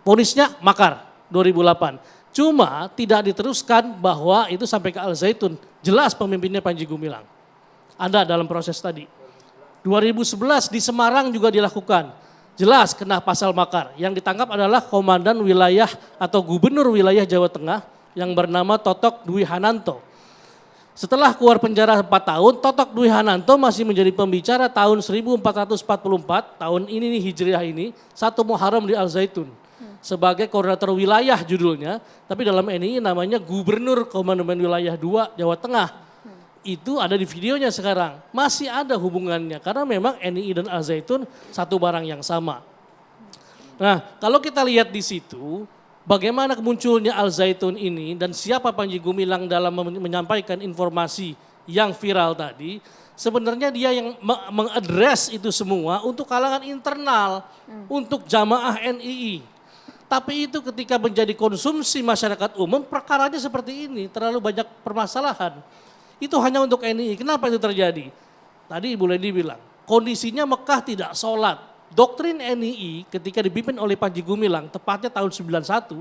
Vonisnya makar 2008. Cuma tidak diteruskan bahwa itu sampai ke Al Zaitun. Jelas pemimpinnya Panji Gumilang. Ada dalam proses tadi. 2011 di Semarang juga dilakukan. Jelas kena pasal makar. Yang ditangkap adalah komandan wilayah atau gubernur wilayah Jawa Tengah yang bernama Totok Dwi Hananto. Setelah keluar penjara 4 tahun, Totok Dwi Hananto masih menjadi pembicara tahun 1444, tahun ini nih Hijriah ini, 1 Muharram di Al Zaitun. Sebagai koordinator wilayah judulnya, tapi dalam NII namanya Gubernur Komandan Wilayah 2 Jawa Tengah. Itu ada di videonya sekarang, masih ada hubungannya karena memang NII dan Al Zaitun satu barang yang sama. Nah, kalau kita lihat di situ, bagaimana kemunculnya Al Zaitun ini dan siapa Panji Gumilang dalam menyampaikan informasi yang viral tadi, sebenarnya dia yang mengadres itu semua untuk kalangan internal, untuk jamaah NII. Tapi itu ketika menjadi konsumsi masyarakat umum, perkaranya seperti ini, terlalu banyak permasalahan. Itu hanya untuk NII, kenapa itu terjadi? Tadi Ibu Leni bilang, kondisinya Mekah tidak sholat. Doktrin NII ketika dipimpin oleh Panji Gumilang, tepatnya tahun 91,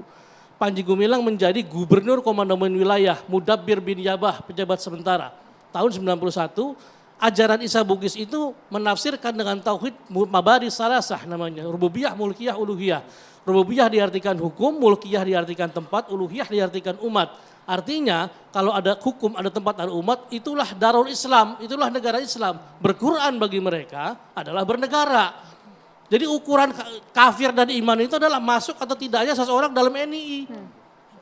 Panji Gumilang menjadi Gubernur Komandan Wilayah, Mudabbir bin Yabah, pejabat sementara. Tahun 91, ajaran Isa Bugis itu menafsirkan dengan tauhid mabadi salasah namanya, rububiyah, mulkiyah, uluhiyah. Rububiyah diartikan hukum, mulkiyah diartikan tempat, uluhiyah diartikan umat. Artinya kalau ada hukum, ada tempat, ada umat, itulah Darul Islam, itulah negara Islam. Berquran bagi mereka adalah bernegara. Jadi ukuran kafir dan iman itu adalah masuk atau tidaknya seseorang dalam NII.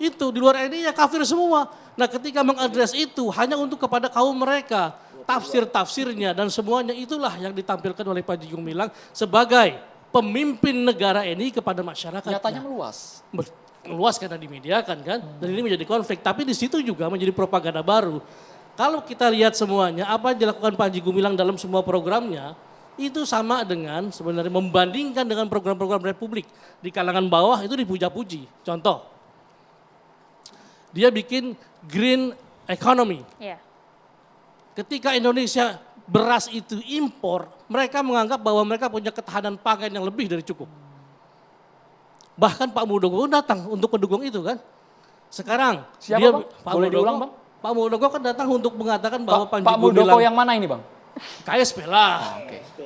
Itu di luar NII ya kafir semua. Nah ketika mengadres itu hanya untuk kepada kaum mereka. Tafsir-tafsirnya dan semuanya itulah yang ditampilkan oleh Panji Gumilang sebagai pemimpin negara NII kepada masyarakat. Nyatanya meluas. Meluas karena dimediakan kan. Dan ini menjadi konflik. Tapi di situ juga menjadi propaganda baru. Kalau kita lihat semuanya apa yang dilakukan Panji Gumilang dalam semua programnya, itu sama dengan sebenarnya membandingkan dengan program-program Republik. Di kalangan bawah itu dipuja-puji. Contoh, dia bikin green economy. Ketika Indonesia beras itu impor, mereka menganggap bahwa mereka punya ketahanan pangan yang lebih dari cukup. Bahkan Pak Muldoko datang untuk mendukung itu kan. Sekarang, siapa dia, Bang? Boleh diulang Bang? Pak Muldoko kan datang untuk mengatakan bahwa Panji Pak Muldoko Gumilang, yang mana ini Bang? KSP lah,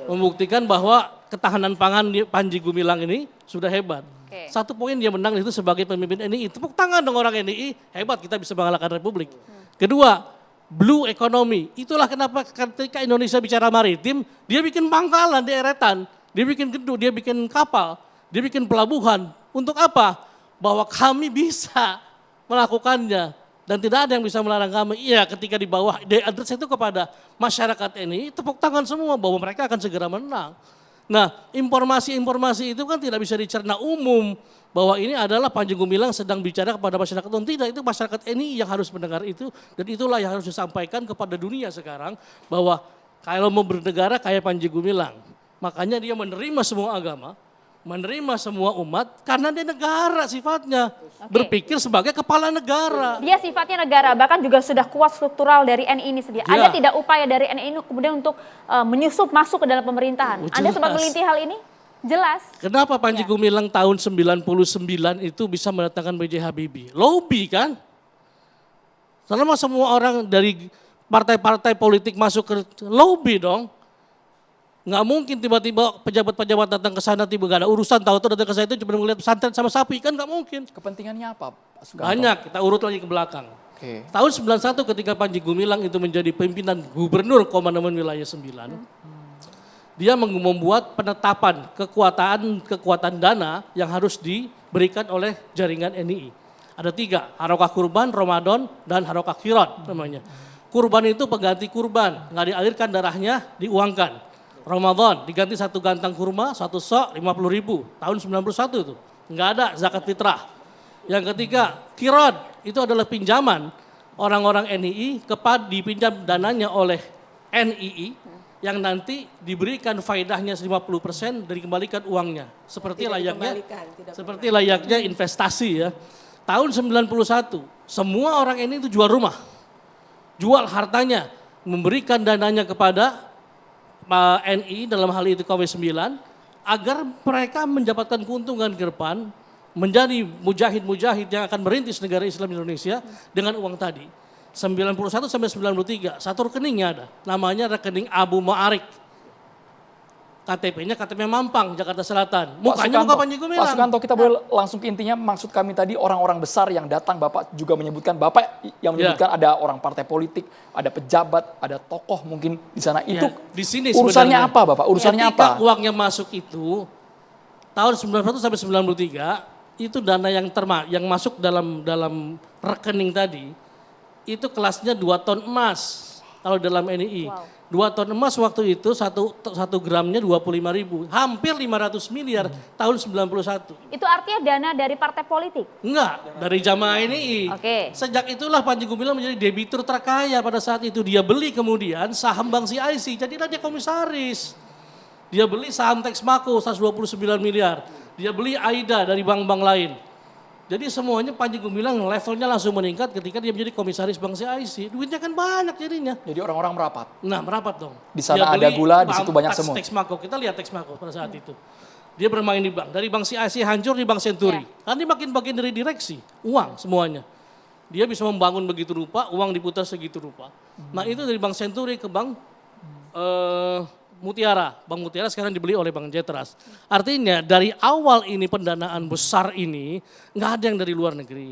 membuktikan bahwa ketahanan pangan di Panji Gumilang ini sudah hebat. Satu poin dia menang itu sebagai pemimpin NII, tepuk tangan dong orang NII, hebat kita bisa mengalahkan Republik. Kedua, blue economy, itulah kenapa ketika Indonesia bicara maritim, dia bikin pangkalan di eretan, dia bikin gedung, dia bikin kapal, dia bikin pelabuhan. Untuk apa? Bahwa kami bisa melakukannya. Dan tidak ada yang bisa melarang kami. Iya ketika di bawah, di address itu kepada masyarakat ini, tepuk tangan semua bahwa mereka akan segera menang. Nah informasi-informasi itu kan tidak bisa dicerna umum. Bahwa ini adalah Panji Gumilang sedang bicara kepada masyarakat umum. Tidak, itu masyarakat ini yang harus mendengar itu. Dan itulah yang harus disampaikan kepada dunia sekarang. Bahwa kalau mau bernegara kayak Panji Gumilang. Makanya dia menerima semua agama. Menerima semua umat karena dia negara sifatnya. Berpikir sebagai kepala negara. Dia sifatnya negara, bahkan juga sudah kuat struktural dari NII ini sendiri. Ada tidak upaya dari NII ini kemudian untuk menyusup masuk ke dalam pemerintahan? Anda sempat meneliti hal ini? Jelas. Kenapa Panji Gumilang tahun 99 itu bisa mendatangkan B.J. Habibie? Lobby kan? Selama semua orang dari partai-partai politik masuk ke lobby dong. Nggak mungkin tiba-tiba pejabat-pejabat datang ke sana tiba gak ada urusan, tahu-tahu datang ke sana itu cuma melihat pesantren sama sapi, kan nggak mungkin. Kepentingannya apa, Pak Sukanto? Banyak, kita urut lagi ke belakang. Oke. Tahun 91 ketika Panji Gumilang itu menjadi pimpinan gubernur Komandan Wilayah 9, dia membuat penetapan kekuatan dana yang harus diberikan oleh jaringan NII. Ada 3, Harokah Kurban, Ramadan, dan Harokah Qirat namanya. Kurban itu pengganti kurban, nggak dialirkan darahnya, diuangkan. Ramadan diganti 1 gantang kurma, 1 sok 50.000, tahun 91 itu. Nggak ada zakat fitrah. Yang ketiga, Qirat, itu adalah pinjaman orang-orang NII dipinjam dananya oleh NII yang nanti diberikan faedahnya 50% dari kembalikan uangnya. Seperti layaknya investasi ya. Tahun 91, semua orang NII itu jual rumah. Jual hartanya, memberikan dananya kepada NII dalam hal itu KW9 agar mereka mendapatkan keuntungan ke depan, menjadi mujahid-mujahid yang akan merintis negara Islam Indonesia dengan uang tadi. 91 sampai 93, satu rekeningnya ada. Namanya rekening Abu Ma'arik. KTP-nya KTP Mampang, Jakarta Selatan. Mukanya muka Panji Gumilang. Pak Sukanto, kita boleh langsung ke intinya. Maksud kami tadi orang-orang besar yang datang, Bapak juga menyebutkan, Bapak yang menyebutkan ada orang partai politik, ada pejabat, ada tokoh mungkin di sana. Itu di sini urusannya sebenarnya. apa, Bapak? Urusannya Ketika apa? uangnya masuk itu, tahun 91 sampai 93, itu dana yang masuk dalam rekening tadi, itu kelasnya 2 ton emas kalau dalam NII. Wow. 2 ton emas waktu itu 1 gramnya 25.000, hampir 500 miliar tahun 91. Itu artinya dana dari partai politik? Enggak, dari jamaah NII. Oke. Sejak itulah Panji Gumilang menjadi debitur terkaya pada saat itu. Dia beli kemudian saham Bank CIC, jadilah dia komisaris. Dia beli saham Texmaco 129 miliar. Dia beli AIDA dari bank-bank lain. Jadi semuanya Panji Gumilang levelnya langsung meningkat ketika dia menjadi komisaris Bank CIC. Duitnya kan banyak jadinya. Jadi orang-orang merapat. Nah merapat dong. Di sana ada gula, di situ banyak semua. Texmaco, kita lihat Texmaco pada saat itu. Dia bermain di bank. Dari Bank CIC hancur di Bank Senturi. Kan dia makin bagian dari direksi. Uang semuanya. Dia bisa membangun begitu rupa, uang diputar segitu rupa. Nah itu dari Bank Senturi ke Bank Mutiara. Bank Mutiara sekarang dibeli oleh Bank Jetras. Artinya dari awal ini pendanaan besar ini nggak ada yang dari luar negeri.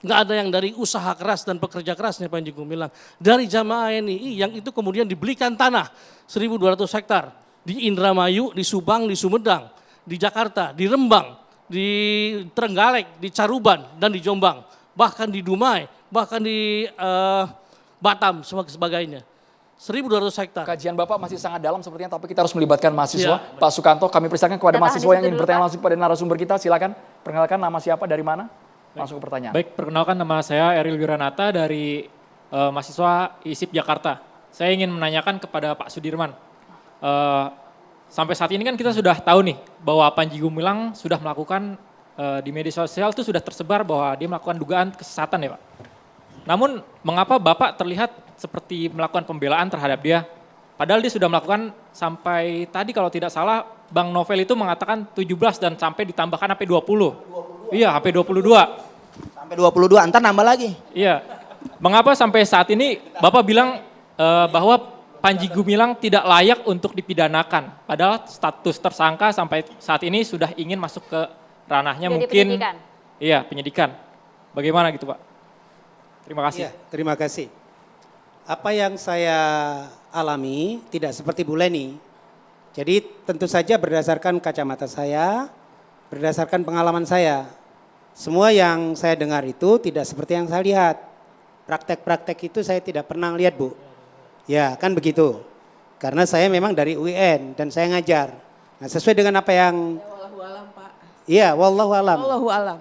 Nggak ada yang dari usaha keras dan pekerja kerasnya Panji Gumilang. Dari jamaah NII yang itu kemudian dibelikan tanah 1.200 hektar. Di Indramayu, di Subang, di Sumedang, di Jakarta, di Rembang, di Trenggalek, di Caruban, dan di Jombang. Bahkan di Dumai, bahkan di Batam, sebagainya. 1.200 hektar. Kajian Bapak masih sangat dalam sepertinya, tapi kita harus melibatkan mahasiswa. Ya. Pak Sukanto, kami persilakan kepada Kita tahan mahasiswa di yang situ ingin dulu, bertanya Pak. langsung pada narasumber kita. Silakan, perkenalkan nama siapa, dari mana? Langsung ke pertanyaan. Baik, perkenalkan nama saya Eril Wiranata dari mahasiswa ISIP Jakarta. Saya ingin menanyakan kepada Pak Sudirman. Sampai saat ini kan kita sudah tahu nih bahwa Panji Gumilang sudah melakukan di media sosial itu sudah tersebar bahwa dia melakukan dugaan kesesatan ya Pak. Namun mengapa Bapak terlihat seperti melakukan pembelaan terhadap dia? Padahal dia sudah melakukan sampai tadi kalau tidak salah Bang Novel itu mengatakan 17 dan sampai ditambahkan sampai 20. Iya, sampai 22. Sampai 22, antar nambah lagi. Iya. Mengapa sampai saat ini Bapak bilang bahwa Panji Gumilang tidak layak untuk dipidanakan? Padahal status tersangka sampai saat ini sudah ingin masuk ke ranahnya Jadi mungkin. penyidikan. Iya, penyidikan. Bagaimana gitu Pak? Terima kasih. Iya, terima kasih. Apa yang saya alami tidak seperti Bu Leni. Jadi tentu saja berdasarkan kacamata saya, berdasarkan pengalaman saya. Semua yang saya dengar itu tidak seperti yang saya lihat. Praktek-praktek itu saya tidak pernah lihat Bu. Ya kan begitu. Karena saya memang dari UIN dan saya ngajar. Nah sesuai dengan apa yang... Wallahualam Pak. Iya, wallahu alam. Wallahualam.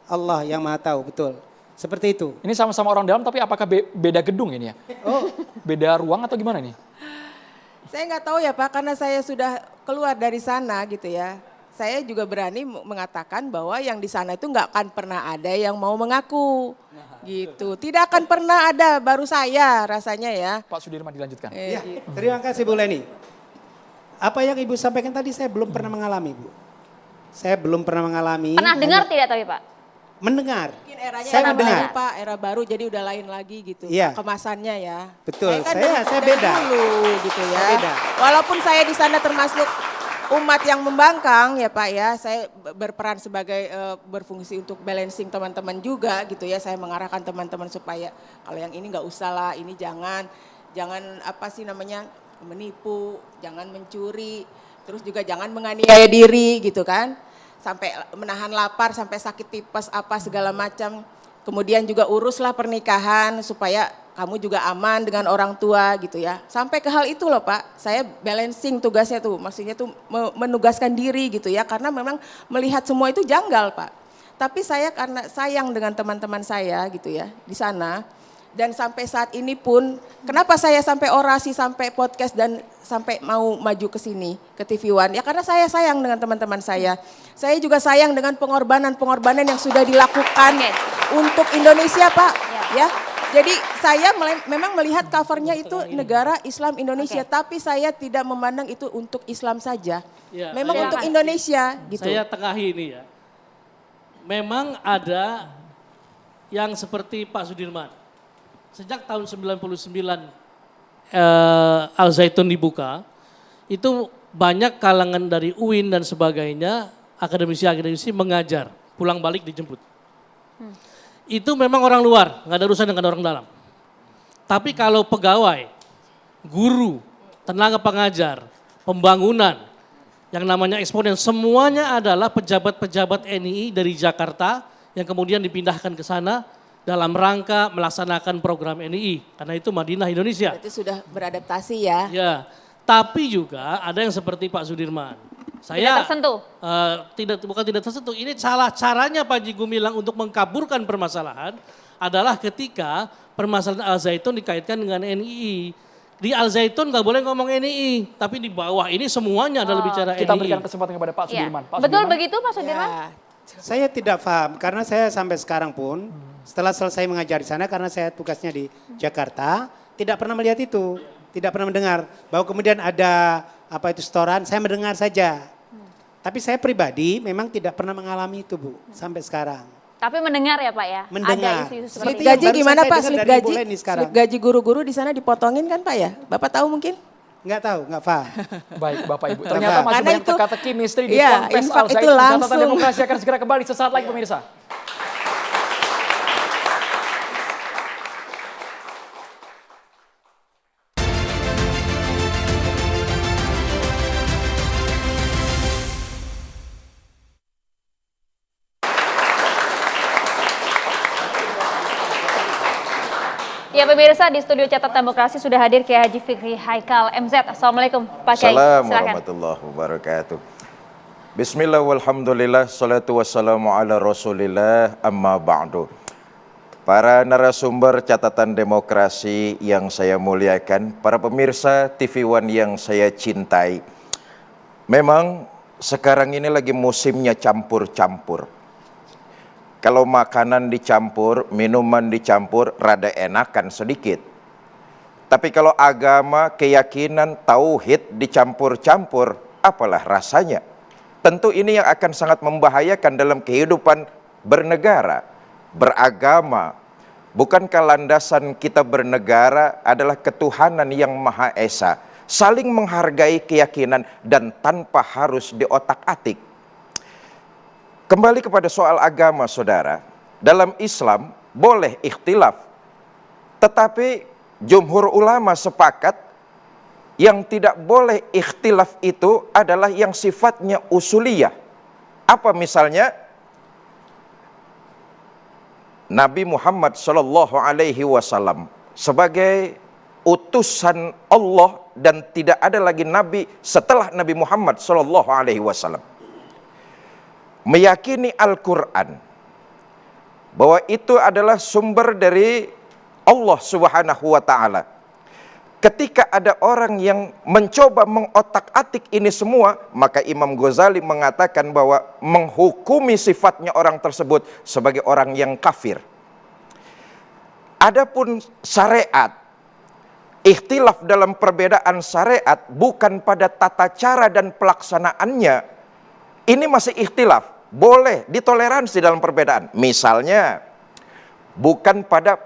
Allah yang maha tahu, betul. Seperti itu. Ini sama-sama orang dalam, tapi apakah beda gedung ini ya? Oh, beda ruang atau gimana nih? Saya nggak tahu ya Pak, karena saya sudah keluar dari sana gitu ya. Saya juga berani mengatakan bahwa yang di sana itu nggak akan pernah ada yang mau mengaku. Gitu. Tidak akan pernah ada, baru saya rasanya ya. Pak Sudirman dilanjutkan. Ya, terima kasih Bu Leni. Apa yang Ibu sampaikan tadi saya belum pernah mengalami Bu. Saya belum pernah mengalami. Pernah dengar tidak tapi Pak? mendengar. Mungkin eranya Saya era mendengar. baru Pak, era baru jadi udah lain lagi gitu. Iya. Kemasannya ya. Betul, kan saya dari beda. dulu gitu ya. Saya beda. Walaupun saya di sana termasuk umat yang membangkang ya Pak ya, saya berperan sebagai berfungsi untuk balancing teman-teman juga gitu ya. Saya mengarahkan teman-teman supaya kalau yang ini nggak usah lah, ini jangan apa sih namanya menipu, jangan mencuri, terus juga jangan menganiaya diri gitu kan. Sampai menahan lapar, sampai sakit tipes apa segala macam. Kemudian juga uruslah pernikahan supaya kamu juga aman dengan orang tua gitu ya. Sampai ke hal itu loh Pak, saya balancing tugasnya tuh, maksudnya tuh menugaskan diri gitu ya. Karena memang melihat semua itu janggal Pak. Tapi saya karena sayang dengan teman-teman saya gitu ya di sana. Dan sampai saat ini pun, kenapa saya sampai orasi, sampai podcast dan sampai mau maju ke sini, ke TV One? Ya karena saya sayang dengan teman-teman saya. Saya juga sayang dengan pengorbanan-pengorbanan yang sudah dilakukan untuk Indonesia Pak. Ya. Jadi saya memang melihat covernya itu negara Islam Indonesia, tapi saya tidak memandang itu untuk Islam saja. Ya, memang untuk Indonesia gitu. Saya tengahi ini ya. Memang ada yang seperti Pak Sudirman. Sejak tahun 99 Al Zaitun dibuka, itu banyak kalangan dari UIN dan sebagainya, akademisi-akademisi mengajar, pulang balik dijemput. Itu memang orang luar, nggak ada urusan dengan orang dalam. Tapi kalau pegawai, guru, tenaga pengajar, pembangunan, yang namanya eksponen, semuanya adalah pejabat-pejabat NII dari Jakarta yang kemudian dipindahkan ke sana dalam rangka melaksanakan program NII, karena itu Madinah Indonesia. Itu sudah beradaptasi ya. Ya, tapi juga ada yang seperti Pak Sudirman. Tidak tersentuh. Bukan tidak tersentuh. Ini salah caranya Panji Gumilang untuk mengkaburkan permasalahan adalah ketika permasalahan Al Zaitun dikaitkan dengan NII. Di Al Zaitun nggak boleh ngomong NII, tapi di bawah ini semuanya adalah bicara NII. Kita berikan kesempatan kepada Pak Sudirman. Pak Betul Sudirman. begitu Pak Sudirman? Ya. Saya tidak paham karena saya sampai sekarang pun setelah selesai mengajar di sana karena saya tugasnya di Jakarta tidak pernah melihat itu, tidak pernah mendengar bahwa kemudian ada apa itu setoran, saya mendengar saja. Tapi saya pribadi memang tidak pernah mengalami itu Bu sampai sekarang. Tapi mendengar ya Pak ya? Mendengar. Ada isu-isu Slip seperti yang gaji baru gimana saya Pak? dengar Slip dari gaji? Bu Leni sekarang. Slip gaji guru-guru di sana dipotongin kan Pak ya? Bapak tahu mungkin? Enggak tahu, enggak paham. Baik Bapak Ibu. Ternyata masih Karena banyak itu- teka-teki misteri di iya, Ponpes infak Al itu Zaitun. Catatan langsung. Demokrasi akan segera kembali sesaat lagi pemirsa. Ya pemirsa, di studio Catat Demokrasi sudah hadir Kiai Haji Fikri Haikal MZ. Assalamualaikum Pak Kiai. Assalamualaikum Silakan. warahmatullahi wabarakatuh. Bismillah walhamdulillah, salatu wassalamu ala rasulillah, amma ba'du. Para narasumber Catatan Demokrasi yang saya muliakan, para pemirsa TV One yang saya cintai. Memang sekarang ini lagi musimnya campur-campur. Kalau makanan dicampur, minuman dicampur, rada enakan sedikit. Tapi kalau agama, keyakinan, tauhid dicampur-campur, apalah rasanya? Tentu ini yang akan sangat membahayakan dalam kehidupan bernegara, beragama. Bukankah landasan kita bernegara adalah ketuhanan yang Maha Esa, saling menghargai keyakinan dan tanpa harus diotak-atik. Kembali kepada soal agama, saudara. Dalam Islam boleh ikhtilaf, tetapi jumhur ulama sepakat yang tidak boleh ikhtilaf itu adalah yang sifatnya usuliyah. Apa misalnya? Nabi Muhammad SAW sebagai utusan Allah dan tidak ada lagi nabi setelah Nabi Muhammad SAW. Meyakini Al-Quran bahwa itu adalah sumber dari Allah Subhanahu wa Ta'ala. Ketika ada orang yang mencoba mengotak-atik ini semua, maka Imam Ghazali mengatakan bahwa menghukumi sifatnya orang tersebut sebagai orang yang kafir. Adapun syariat, ikhtilaf dalam perbedaan syariat bukan pada tata cara dan pelaksanaannya. Ini masih ikhtilaf. boleh ditoleransi dalam perbedaan. Misalnya, bukan pada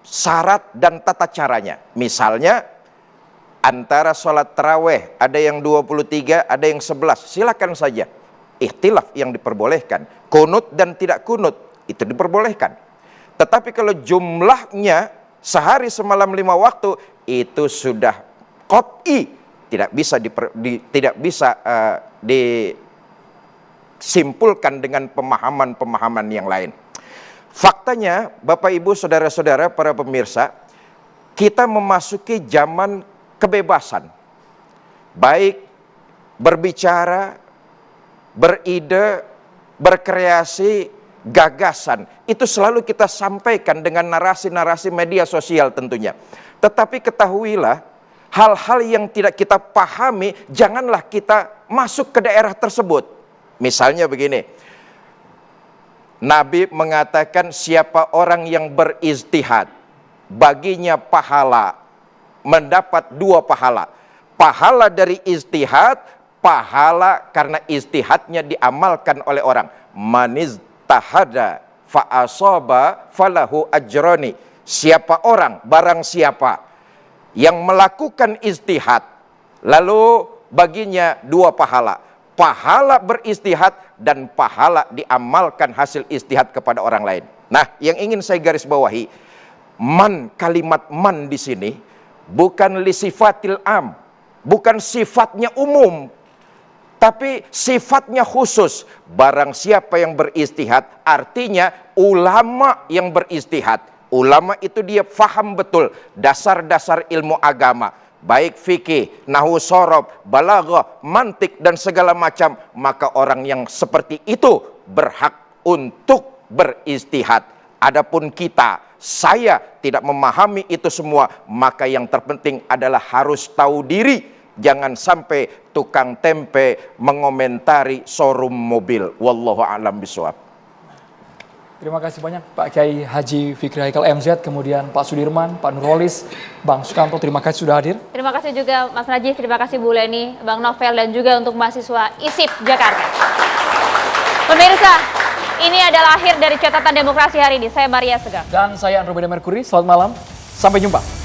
syarat dan tata caranya. Misalnya, antara sholat taraweh, ada yang 23, ada yang 11, silakan saja. Ikhtilaf yang diperbolehkan. Kunut dan tidak kunut, itu diperbolehkan. Tetapi kalau jumlahnya sehari semalam 5 waktu, itu sudah qat'i, tidak bisa disimpulkan dengan pemahaman-pemahaman yang lain. Faktanya, Bapak Ibu, saudara-saudara, para pemirsa, kita memasuki zaman kebebasan. Baik berbicara, beride, berkreasi, gagasan. Itu selalu kita sampaikan dengan narasi-narasi media sosial tentunya. Tetapi ketahuilah, hal-hal yang tidak kita pahami, janganlah kita masuk ke daerah tersebut. Misalnya begini, Nabi mengatakan siapa orang yang berijtihad, baginya pahala, mendapat 2 pahala. Pahala dari ijtihad, pahala karena ijtihadnya diamalkan oleh orang. Maniztahada fa'asaba falahu ajroni. Siapa orang, barang siapa yang melakukan ijtihad, lalu baginya 2 pahala. Pahala berijtihad dan pahala diamalkan hasil ijtihad kepada orang lain. Nah, yang ingin saya garis bawahi, kalimat man di sini bukan li sifatil am, bukan sifatnya umum, tapi sifatnya khusus. Barang siapa yang berijtihad, artinya ulama yang berijtihad. Ulama itu dia faham betul dasar-dasar ilmu agama, baik fikih, nahwu sorob, balaghah, mantik dan segala macam. Maka orang yang seperti itu berhak untuk berijtihad. Adapun saya tidak memahami itu semua, maka yang terpenting adalah harus tahu diri. Jangan sampai tukang tempe mengomentari showroom mobil. Wallahu a'lam bishawab. Terima kasih banyak Pak Kiai Haji Fikri Haikal MZ, kemudian Pak Sudirman, Pak Nurholis, Bang Sukanto, terima kasih sudah hadir. Terima kasih juga Mas Najib, terima kasih Bu Leni, Bang Novel, dan juga untuk mahasiswa ISIP Jakarta. Pemirsa, ini adalah akhir dari catatan demokrasi hari ini. Saya Maria Segar. Dan saya Andromeda Mercury, selamat malam, sampai jumpa.